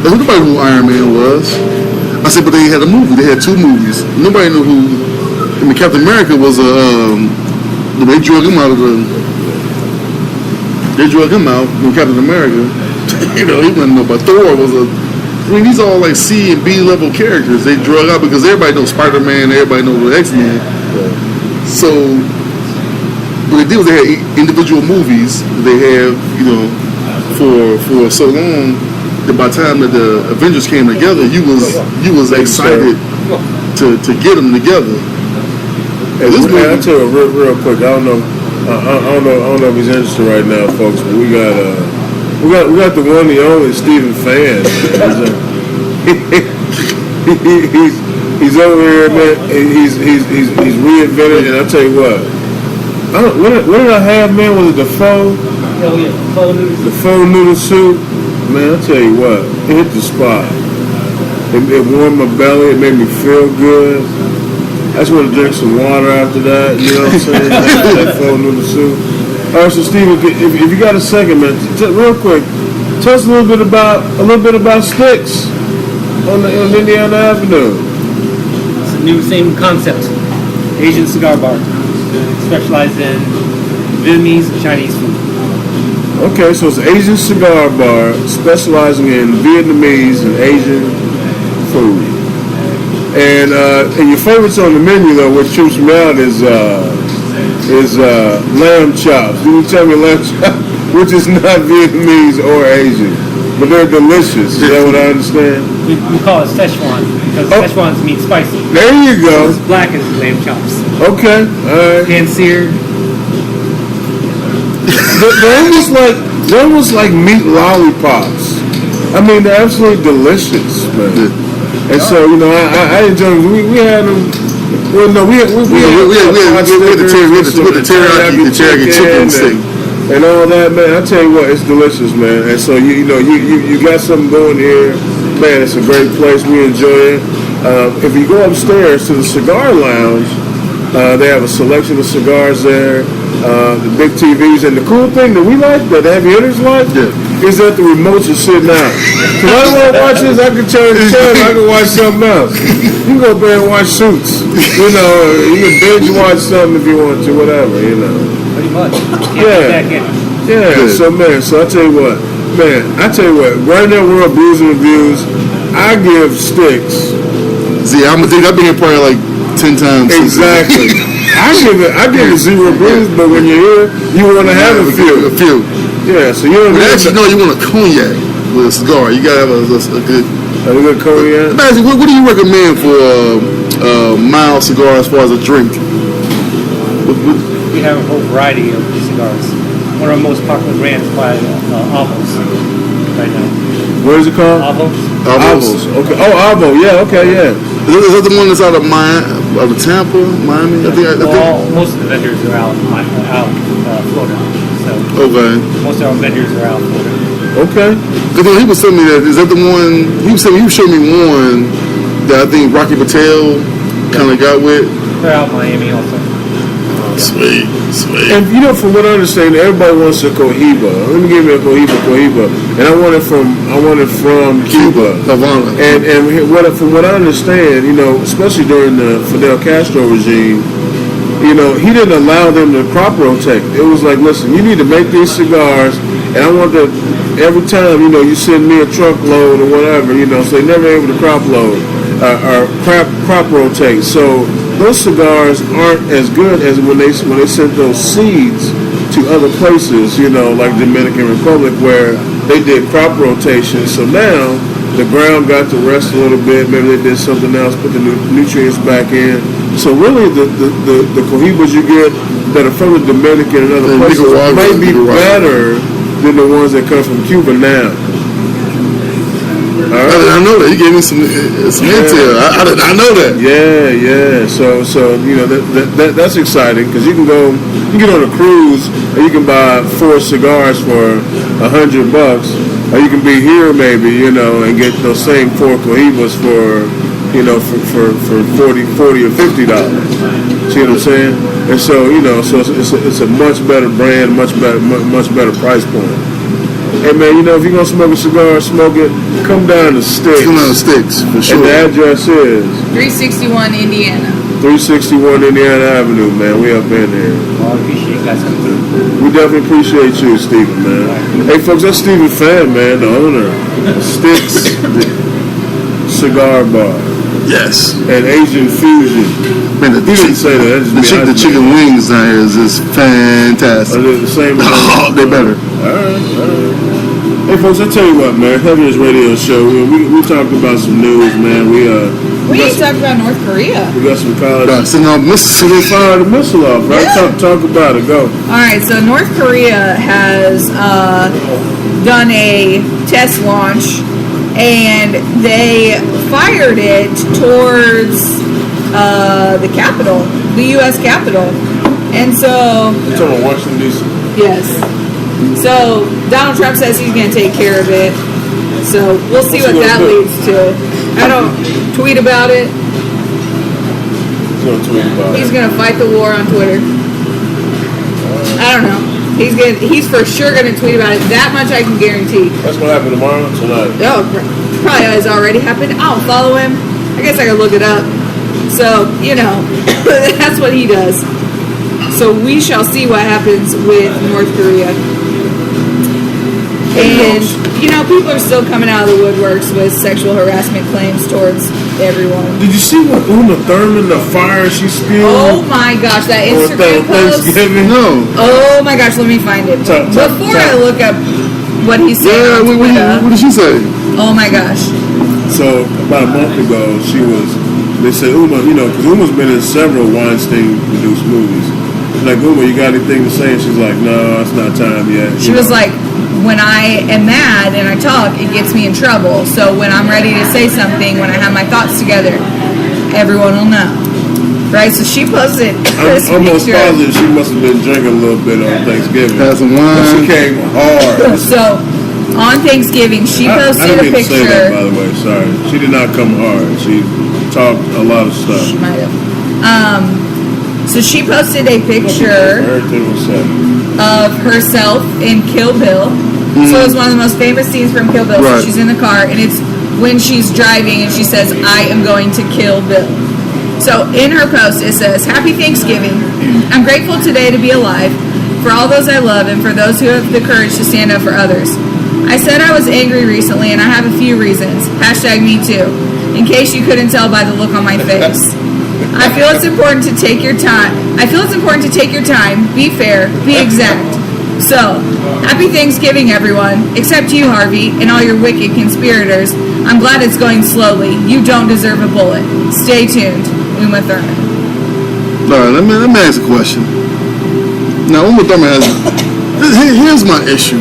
nobody knew who Iron Man was. I said, but they had a movie. They had 2 movies. Nobody knew who. I mean, Captain America was they drug him out when Captain America. You know, he wouldn't know. But Thor was these are all like C and B level characters. They drug out because everybody knows Spider-Man. Everybody knows the X-Men. So what they did was they had individual movies they have, you know, for so long that by the time that the Avengers came together, you was excited to get them together. Hey, I'll tell you real quick. I don't know if he's interested right now, folks. But we got the one, the only Stephen Fan. He's over here, man. He's reinvented, and I'll tell you what. What did I have, man? Was it the faux? Oh yeah, the faux noodle soup. Man, I'll tell you what. It hit the spot. It warmed my belly. It made me feel good. I just want to drink some water after that. You know what I'm saying? that faux noodle soup. All right, so Steven, if you got a second, man, real quick, tell us a little bit about Sticks on Indiana Avenue. It's a new same concept. Asian cigar bar. specialize in Vietnamese and Chinese food. Okay, so it's an Asian cigar bar specializing in Vietnamese and Asian food. And your favorites on the menu, though, which trips me out, is lamb chops. You can tell me lamb chops, which is not Vietnamese or Asian, but they're delicious. Is that what I understand? We call it Szechuan because Szechuans mean spicy. There you go. It's black as lamb chops. Okay, all right. Hand seared. They're almost like meat lollipops. I mean, they're absolutely delicious, man. And so, you know, I enjoy them. We had them. Well, no, we had the teriyaki chicken stick and all that, man. I tell you what, it's delicious, man. And so you got something going here, man. It's a great place. We enjoy it. If you go upstairs to the cigar lounge, they have a selection of cigars there. The big TVs, and the cool thing that we like, that the heavy hitters like, is that the remotes are sitting out. Because I don't want to watch this, I can turn the channel, I can watch something else. You can go there and watch Suits. You know, you can binge watch something if you want to, whatever, you know. Pretty much. Yeah, so man, so I tell you what, right now we're on Brews and Reviews. I give Sticks. See, I've been here probably like 10 times. Exactly. I give it 0 brews, but when you're here, you want to have a few. Yeah, so you don't. But actually, no, you want a cognac with a cigar. You gotta have a good cognac. Imagine, what do you recommend for a mild cigar as far as a drink? We have a whole variety of cigars. One of our most popular brands is by Avos right now. What is it called? Avos. Okay. Oh, Avo. Yeah. Okay. Yeah. Is that the one that's out of Tampa, Miami? I think. Most of the vendors are out Florida. So okay. Most of our vendors are out Florida. Okay. Because he was telling me that. Is that the one? He was showing me one that I think Rocky Patel kind of got with. They're out Miami also. Sweet. And you know, from what I understand, everybody wants a Cohiba. Let me give me a Cohiba, and I want it from Cuba, Havana. And from what I understand, you know, especially during the Fidel Castro regime, you know, he didn't allow them to crop rotate. It was like, listen, you need to make these cigars, and I want that every time, you know, you send me a truckload or whatever, you know, so they never able to crop load or crop rotate. So those cigars aren't as good as when they sent those seeds to other places, you know, like Dominican Republic, where they did crop rotation. So now the ground got to rest a little bit. Maybe they did something else, put the nutrients back in. So really, the Cohibas you get that are from the Dominican and other places might be better than the ones that come from Cuba now. Right. I know that. You gave me some intel. I did not know that. Yeah. So you know that's exciting because you can get on a cruise and you can buy 4 cigars for $100, or you can be here maybe, you know, and get those same 4 Cohibas for, you know, for $40 or $50. See what I'm saying? And so, you know, so it's a much better brand, much better price point. Hey man, you know, if you're gonna smoke a cigar, smoke it. Come down to Sticks. For sure. And the address is 361 Indiana. 361 Indiana Avenue, man. We up in there. Well, I appreciate you guys coming through. We definitely appreciate you, Stephen, man. Hey folks, that's Stephen Fan, man, the owner of Sticks Cigar Bar. Yes. And Asian Fusion. Man, he didn't say that. The chicken wings down here is fantastic. Are they the same? Oh, they better. All right. Hey folks, I tell you what, man. Heaviest Radio Show. We talked about some news, man. We ain't talking about North Korea. We got some college. Sending off missiles. They fired a missile off, right? Yeah. Talk about it. Go. All right. So North Korea has done a test launch, and they fired it towards the capital, the U.S. Capitol, and so. You're talking about Washington D.C. Yes. So Donald Trump says he's going to take care of it. So we'll see what that leads to. I don't tweet about it. He's going to fight the war on Twitter. I don't know. He's for sure going to tweet about it. That much I can guarantee. That's going to happen tomorrow, tonight. Oh, probably has already happened. I'll follow him. I guess I could look it up. So, you know, that's what he does. So we shall see what happens with North Korea. And, you know, people are still coming out of the woodworks with sexual harassment claims towards everyone. Did you see what Uma Thurman, the fire she spilled? Oh my gosh, that Instagram post. Thanksgiving? No. Oh my gosh, let me find it. Before I look up what he said. Yeah, what did she say? Oh my gosh. So, about a month ago, they said, Uma, you know, because Uma's been in several Weinstein-produced movies. Like, Uma, you got anything to say? And she's like, no, it's not time yet. She was like, when I am mad and I talk, it gets me in trouble. So when I'm ready to say something, when I have my thoughts together, everyone will know. Right? So she posted this I'm almost picture. positive she must have been drinking a little bit on Thanksgiving. Had some wine. She came hard. So on Thanksgiving, she posted I a didn't mean to say that, by picture. the way. Sorry. She did not come hard. She talked a lot of stuff. She might have. So she posted a picture Everything was said. of herself in Kill Bill. So it's one of the most famous scenes from Kill Bill. Right. So she's in the car, and it's when she's driving, and she says, I am going to kill Bill. So in her post, it says, Happy Thanksgiving. I'm grateful today to be alive, for all those I love, and for those who have the courage to stand up for others. I said I was angry recently, and I have a few reasons. #me too. In case you couldn't tell by the look on my face. I feel it's important to take your time, be fair, be exact. So, happy Thanksgiving, everyone, except you, Harvey, and all your wicked conspirators. I'm glad it's going slowly. You don't deserve a bullet. Stay tuned. Uma Thurman. All right, let me ask a question. Now, Uma Thurman here's my issue.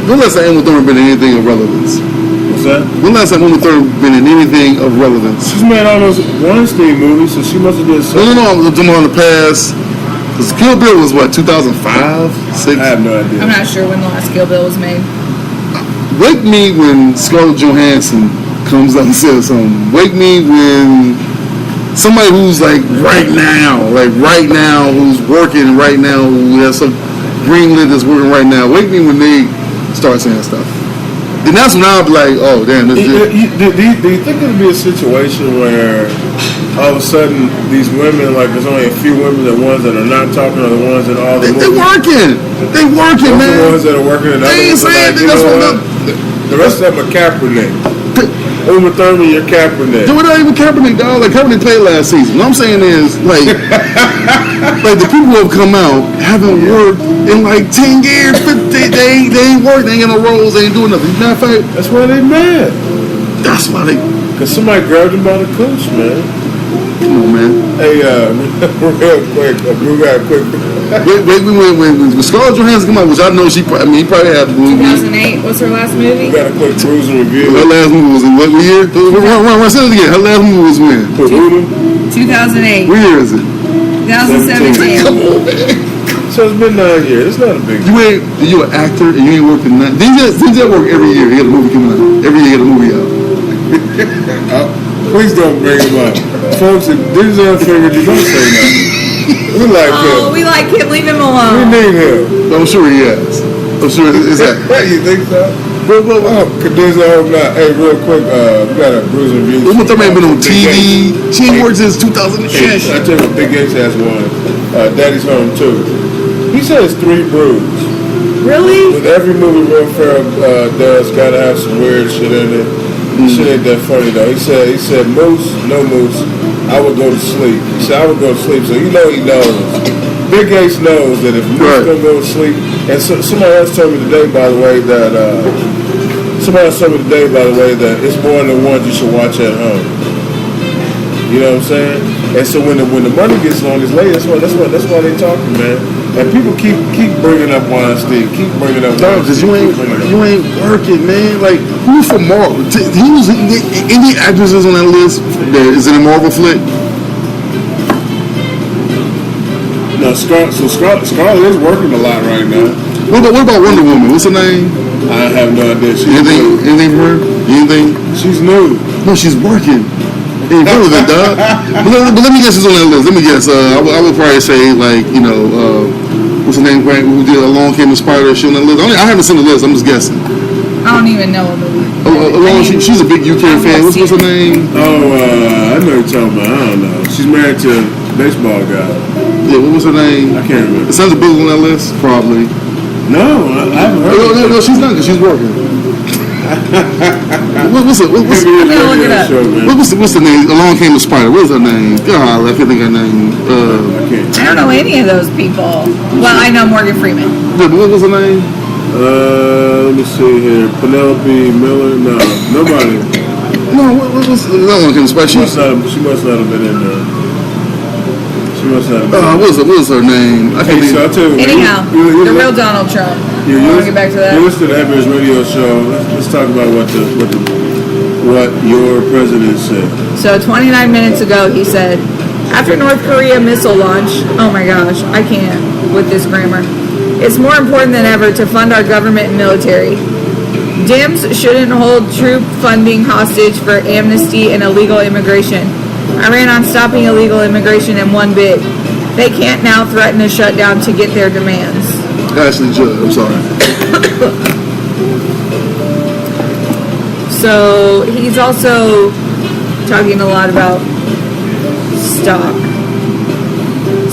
When last time Uma Thurman been in anything of relevance? What's that? When last time Uma Thurman been in anything of relevance? She's made all those Weinstein movies, so she must have did something. No, I'm talking about in the past. Because Kill Bill was what, 2005? 6? I have no idea. I'm not sure when the last Kill Bill was made. Wake me when Scarlett Johansson comes out and says something. Wake me when somebody who's like right now, who's working right now, who has some greenlit that's working right now. Wake me when they start saying stuff. And that's when I'll be like, oh, damn, this is it. Do you think it'll be a situation where all of a sudden these women, like there's only a few women, the ones that are not talking are the ones that all the They working. They working, those man. are the ones that are working, and They ain't others are saying like, anything. That's what the rest of them are Kaepernick. Uma Thurman, you're Kaepernick. We're not even Kaepernick, dog. Like Kaepernick played last season. What I'm saying is, like, like the people who have come out haven't worked in like 10 years. They ain't worked. They ain't got no roles. They ain't doing nothing. Matter of fact, That's why they mad. that's why they. Cause somebody grabbed him by the cooch, man. Come on, man. Hey, real quick, we got quick. When Scarlett Johansson come out, which I know he probably had the movie. 2008. What's her last movie? We got a quick cruising review. Her last movie was in what year? Run, say it again. Her last movie was when? For Voodoo. 2008. What year is it? 2017. Come on, man. So it's been 9 years. It's not a big deal. You an actor and you ain't working that. These work every year. He got a movie coming out. Every year he got a movie out. Please don't bring him up. Folks, if Denzel figured you don't say nothing. We like Oh, him. we like him. Leave him We alone. need him. I'm sure he has. I'm sure it's that. You think so? Could Denzel not? Hey, real quick, we got a bruising review. Uma Thurman ain't been on TV. She ain't worked since 2008. I tell you what, Big H has one. Daddy's Home 2. He says 3 brews. Really? With every movie Will Ferrell does, gotta have some weird shit in it. Shit ain't that funny though. He said, Moose, no Moose, I would go to sleep. He said, I would go to sleep. So you know he knows. Big Ace knows that if Moose gonna go to sleep, and somebody else told me today, by the way, that it's more than one you should watch at home. You know what I'm saying? And so when the money gets long, it's late. That's why they talking, man. And people keep bringing up Weinstein, keep bringing up. No, because you ain't working, man. Like, who's from Marvel? Any actresses on that list? Is it a Marvel flick? No, Scarlett is working a lot right now. What about Wonder Woman? What's her name? I have no idea. Anything from her? Anything? She's new. No, she's working. Ain't relevant, dog. But let me guess who's on that list. Let me guess. I would probably say, like, you know, what's her name? Who did Along Came the Spider? She on that list? I haven't seen the list. I'm just guessing. I don't even know a movie. She's a big UK fan. What's her name? Oh, I know you're talking about. I don't know. She's married to baseball guy. Yeah, what was her name? I can't remember. Is Sandra Bullock on that list? Probably. No, I haven't heard of it. No, she's not, because she's working. What's the name? Along Came a Spider. What's her name? God, I can't think of her name. I don't know any of those people. Well, I know Morgan Freeman. Yeah, but what was her name? Let me see here. Penelope Miller. No, nobody. No, what was Along Came a Spider? She must not have been in there. She must not have been. What was her name? I can't Hey, so I'll tell you. Anyhow, the real Donald Trump. You want to get back to that? You listen to the Heavy's radio show. Let's talk about what your president said. So 29 minutes ago, he said, after North Korea missile launch, oh my gosh, I can't with this grammar. It's more important than ever to fund our government and military. Dems shouldn't hold troop funding hostage for amnesty and illegal immigration. I ran on stopping illegal immigration in one bid. They can't now threaten a shutdown to get their demands. Ashley Judd, I'm sorry. So he's also talking a lot about stock.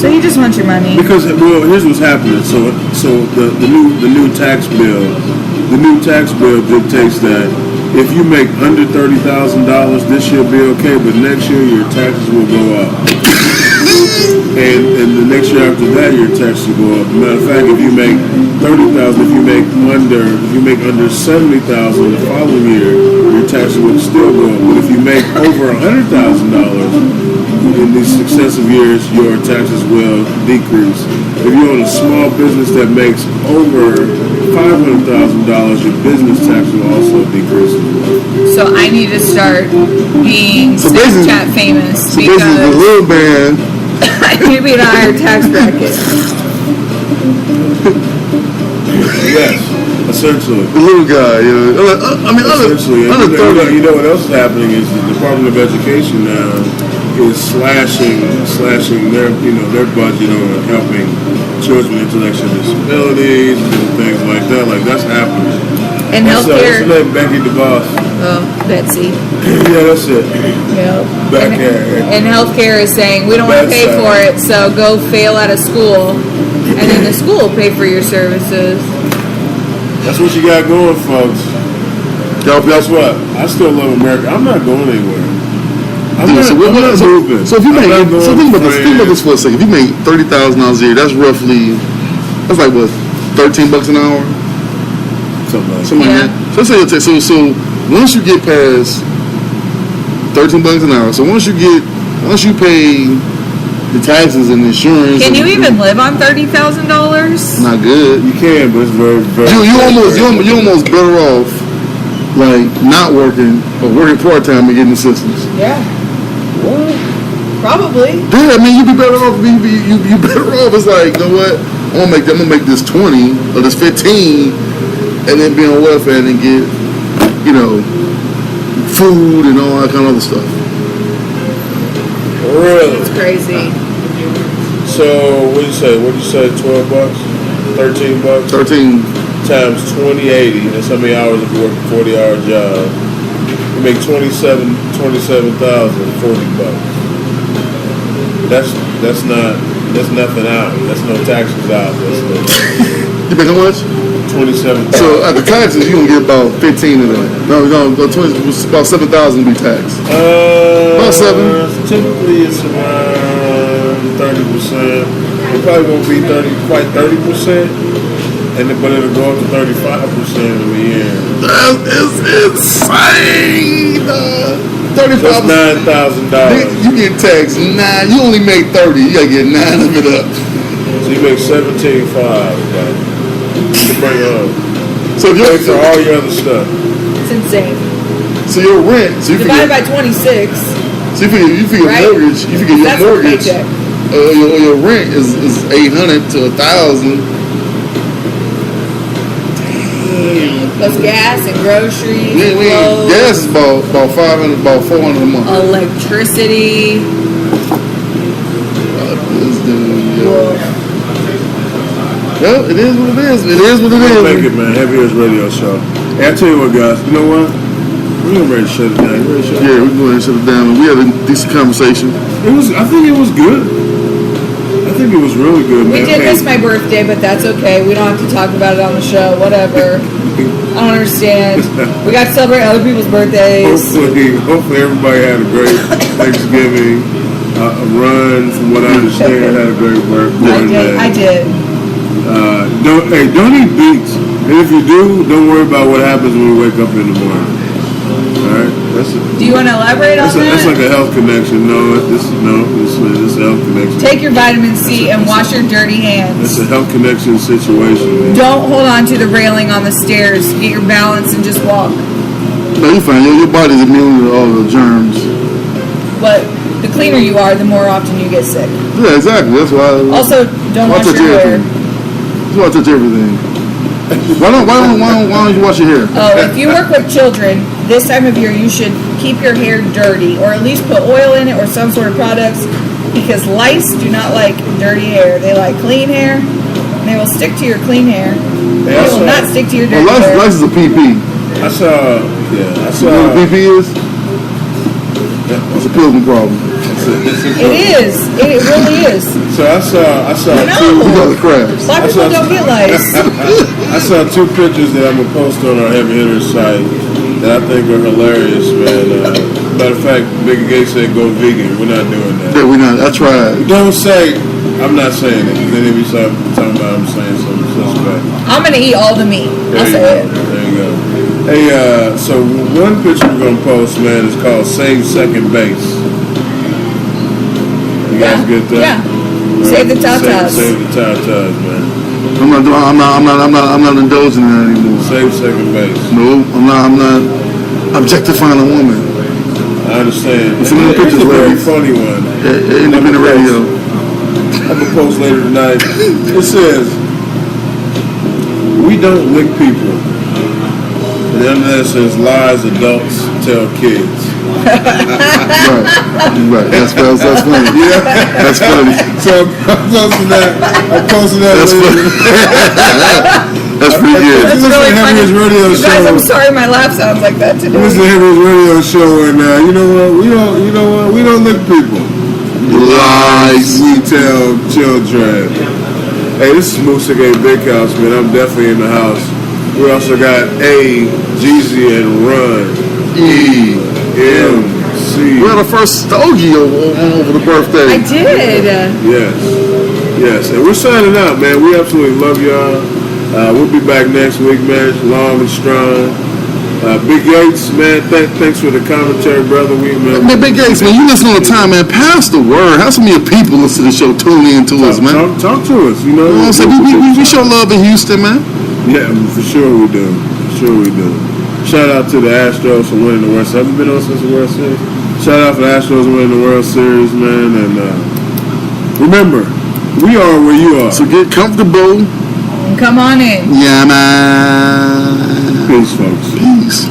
So you just want your money. Because here's what's happening. So the new tax bill dictates that if you make under $30,000 this year, be okay, but next year your taxes will go up. And the next year after that, your taxes will go up. Matter of fact, if you make $30,000, if you make under $70,000 the following year, your taxes will still go up. But if you make over $100,000 in these successive years, your taxes will decrease. If you own a small business that makes over $500,000, your business tax will also decrease. So I need to start being Snapchat famous Basically, the because little man. I need to be in a higher tax bracket. Yes, essentially. The little guy, Essentially, under 30. you know what else is happening is the Department of Education now is slashing their budget on helping children with intellectual disabilities and things like that. Like that's happening. And healthcare. What's her name? Becky DeVos. Oh, Betsy. Yeah, that's it. Yep. Back And healthcare is saying we don't want to pay for it, so go fail out of school, and then the school will pay for your services. That's what you got going, folks. Guess what? I still love America. I'm not going anywhere. I'm not moving. So if you think about this for a second. If you make $30,000 a year, that's like what, $13 an hour? Something like that. So once you get past $13 an hour, so once you pay the taxes and insurance. Can you even live on $30,000? Not good. You can, but it's very, very. You almost better off like not working or working part time and getting assistance. Yeah. Probably. Yeah, I mean you'd be better off. You better off. It's like, you know what? I'm gonna make this 20 or this 15, and then be on welfare and then get, food and all that kind of other stuff. Really? It's crazy. So what'd you say? 12 bucks? 13 bucks? 13 times 2080. That's how many hours if you work a 40-hour job. You make 27,000, 40 bucks. That's nothing out. That's no taxes out. You make how much? 27,000. So at the taxes, you gonna get about 15 of that. No, 20. About 7,000 be taxed. About 7. Typically, it's around 30%. It probably won't be 30%, but it'll go up to 35% in a year. That is insane. 35%. That's $9,000. You get taxed 9. You only make 30. You gotta get 9 of it up. So you make 17,500. To bring it up. So if pay for all your other stuff. It's insane. So your rent. So divided by 26. So you figure right? Mortgage. You figure your mortgage. Your rent is 800 to 1,000. Damn. Plus gas and groceries. Clothes. Gas is about 500, about 400 a month. Electricity. This dude, yo. Well, it is what it is. It is what it is. Thank you, man. Heavy's radio show. Hey, I tell you what, guys. You know what? We're ready to shut it down. Yeah, we're going to shut it down. We had a decent conversation. I think it was good. think it was really good, We man. did Hey, miss my birthday, but that's okay. We don't have to talk about it on the show. Whatever. I don't understand. We got to celebrate other people's birthdays. Hopefully everybody had a great Thanksgiving. Run, from what I understand, had a great birthday. I did. Don't eat beets. And if you do, don't worry about what happens when you wake up in the morning. All right? Do you want to elaborate on that? That's like a health connection. This is a health connection. Take your vitamin C and wash your dirty hands. It's a health connection situation. Man. Don't hold on to the railing on the stairs. Get your balance and just walk. No, you're fine. Your body's immune to all the germs. But the cleaner you are, the more often you get sick. Yeah, exactly. That's why. Also, don't wash your hair. That's why I touch everything. Why don't you wash your hair? Oh, if you work with children, this time of year you should keep your hair dirty, or at least put oil in it or some sort of products, because lice do not like dirty hair. They like clean hair, and they will stick to your clean hair. They will not stick to your dirty hair. Lice is a PP. I saw. You know what PP is? It's a pilgrim problem. It is. It really is. So I saw You got the crabs. Black people don't get lice. I saw two pictures that I'm gonna post on our Heavy Hitters site that I think are hilarious, man. Matter of fact, Biggie Gay said go vegan. We're not doing that. Yeah, we're not. I tried. Don't say. I'm not saying it. Then if you start talking about I'm saying something suspect. I'm gonna eat all the meat. I'll say it. There you go. Hey, so one picture we're gonna post, man, is called "Save Second Base." You guys get that? Yeah. Save the tatas. Save the tatas, man. I'm not indulging in that anymore. Save second base. No, I'm not objectifying a woman. I understand. Some of the It's pictures, a very ladies. funny one. Independent radio. I'm gonna post later tonight. It says, "We don't lick people." And then there says, "Lies adults tell kids." Right. That's funny. Yeah, That's funny. so I'm posting that. That's funny. That's pretty good. That's Listen really to funny. Henry's radio You guys, show. I'm sorry my laugh sounds like that today. Listen to Henry's radio show, and you know what? We don't lick people. Lies. We tell children. Hey, this is Moosic A Big House, man. I'm definitely in the house. We also got A, Jeezy, and Run. E, M, C. We had our first stogie over the birthday. I did. Yes. And we're signing out, man. We absolutely love y'all. We'll be back next week, man. Long and strong. Big Yates, man. Thanks for the commentary, brother. Man, Big Gates, man, you listen all the time, man. Pass the word. Have some of your people listen to the show, tune in to us, man. Talk to us, you know. You know what I'm saying? We show love in Houston, man. Yeah, for sure we do. Shout out to the Astros for winning the World Series. Have you been on since the World Series? Shout out for the Astros winning the World Series, man. And remember, we are where you are. So get comfortable. Come on in. Yeah, man. Peace, folks. Peace.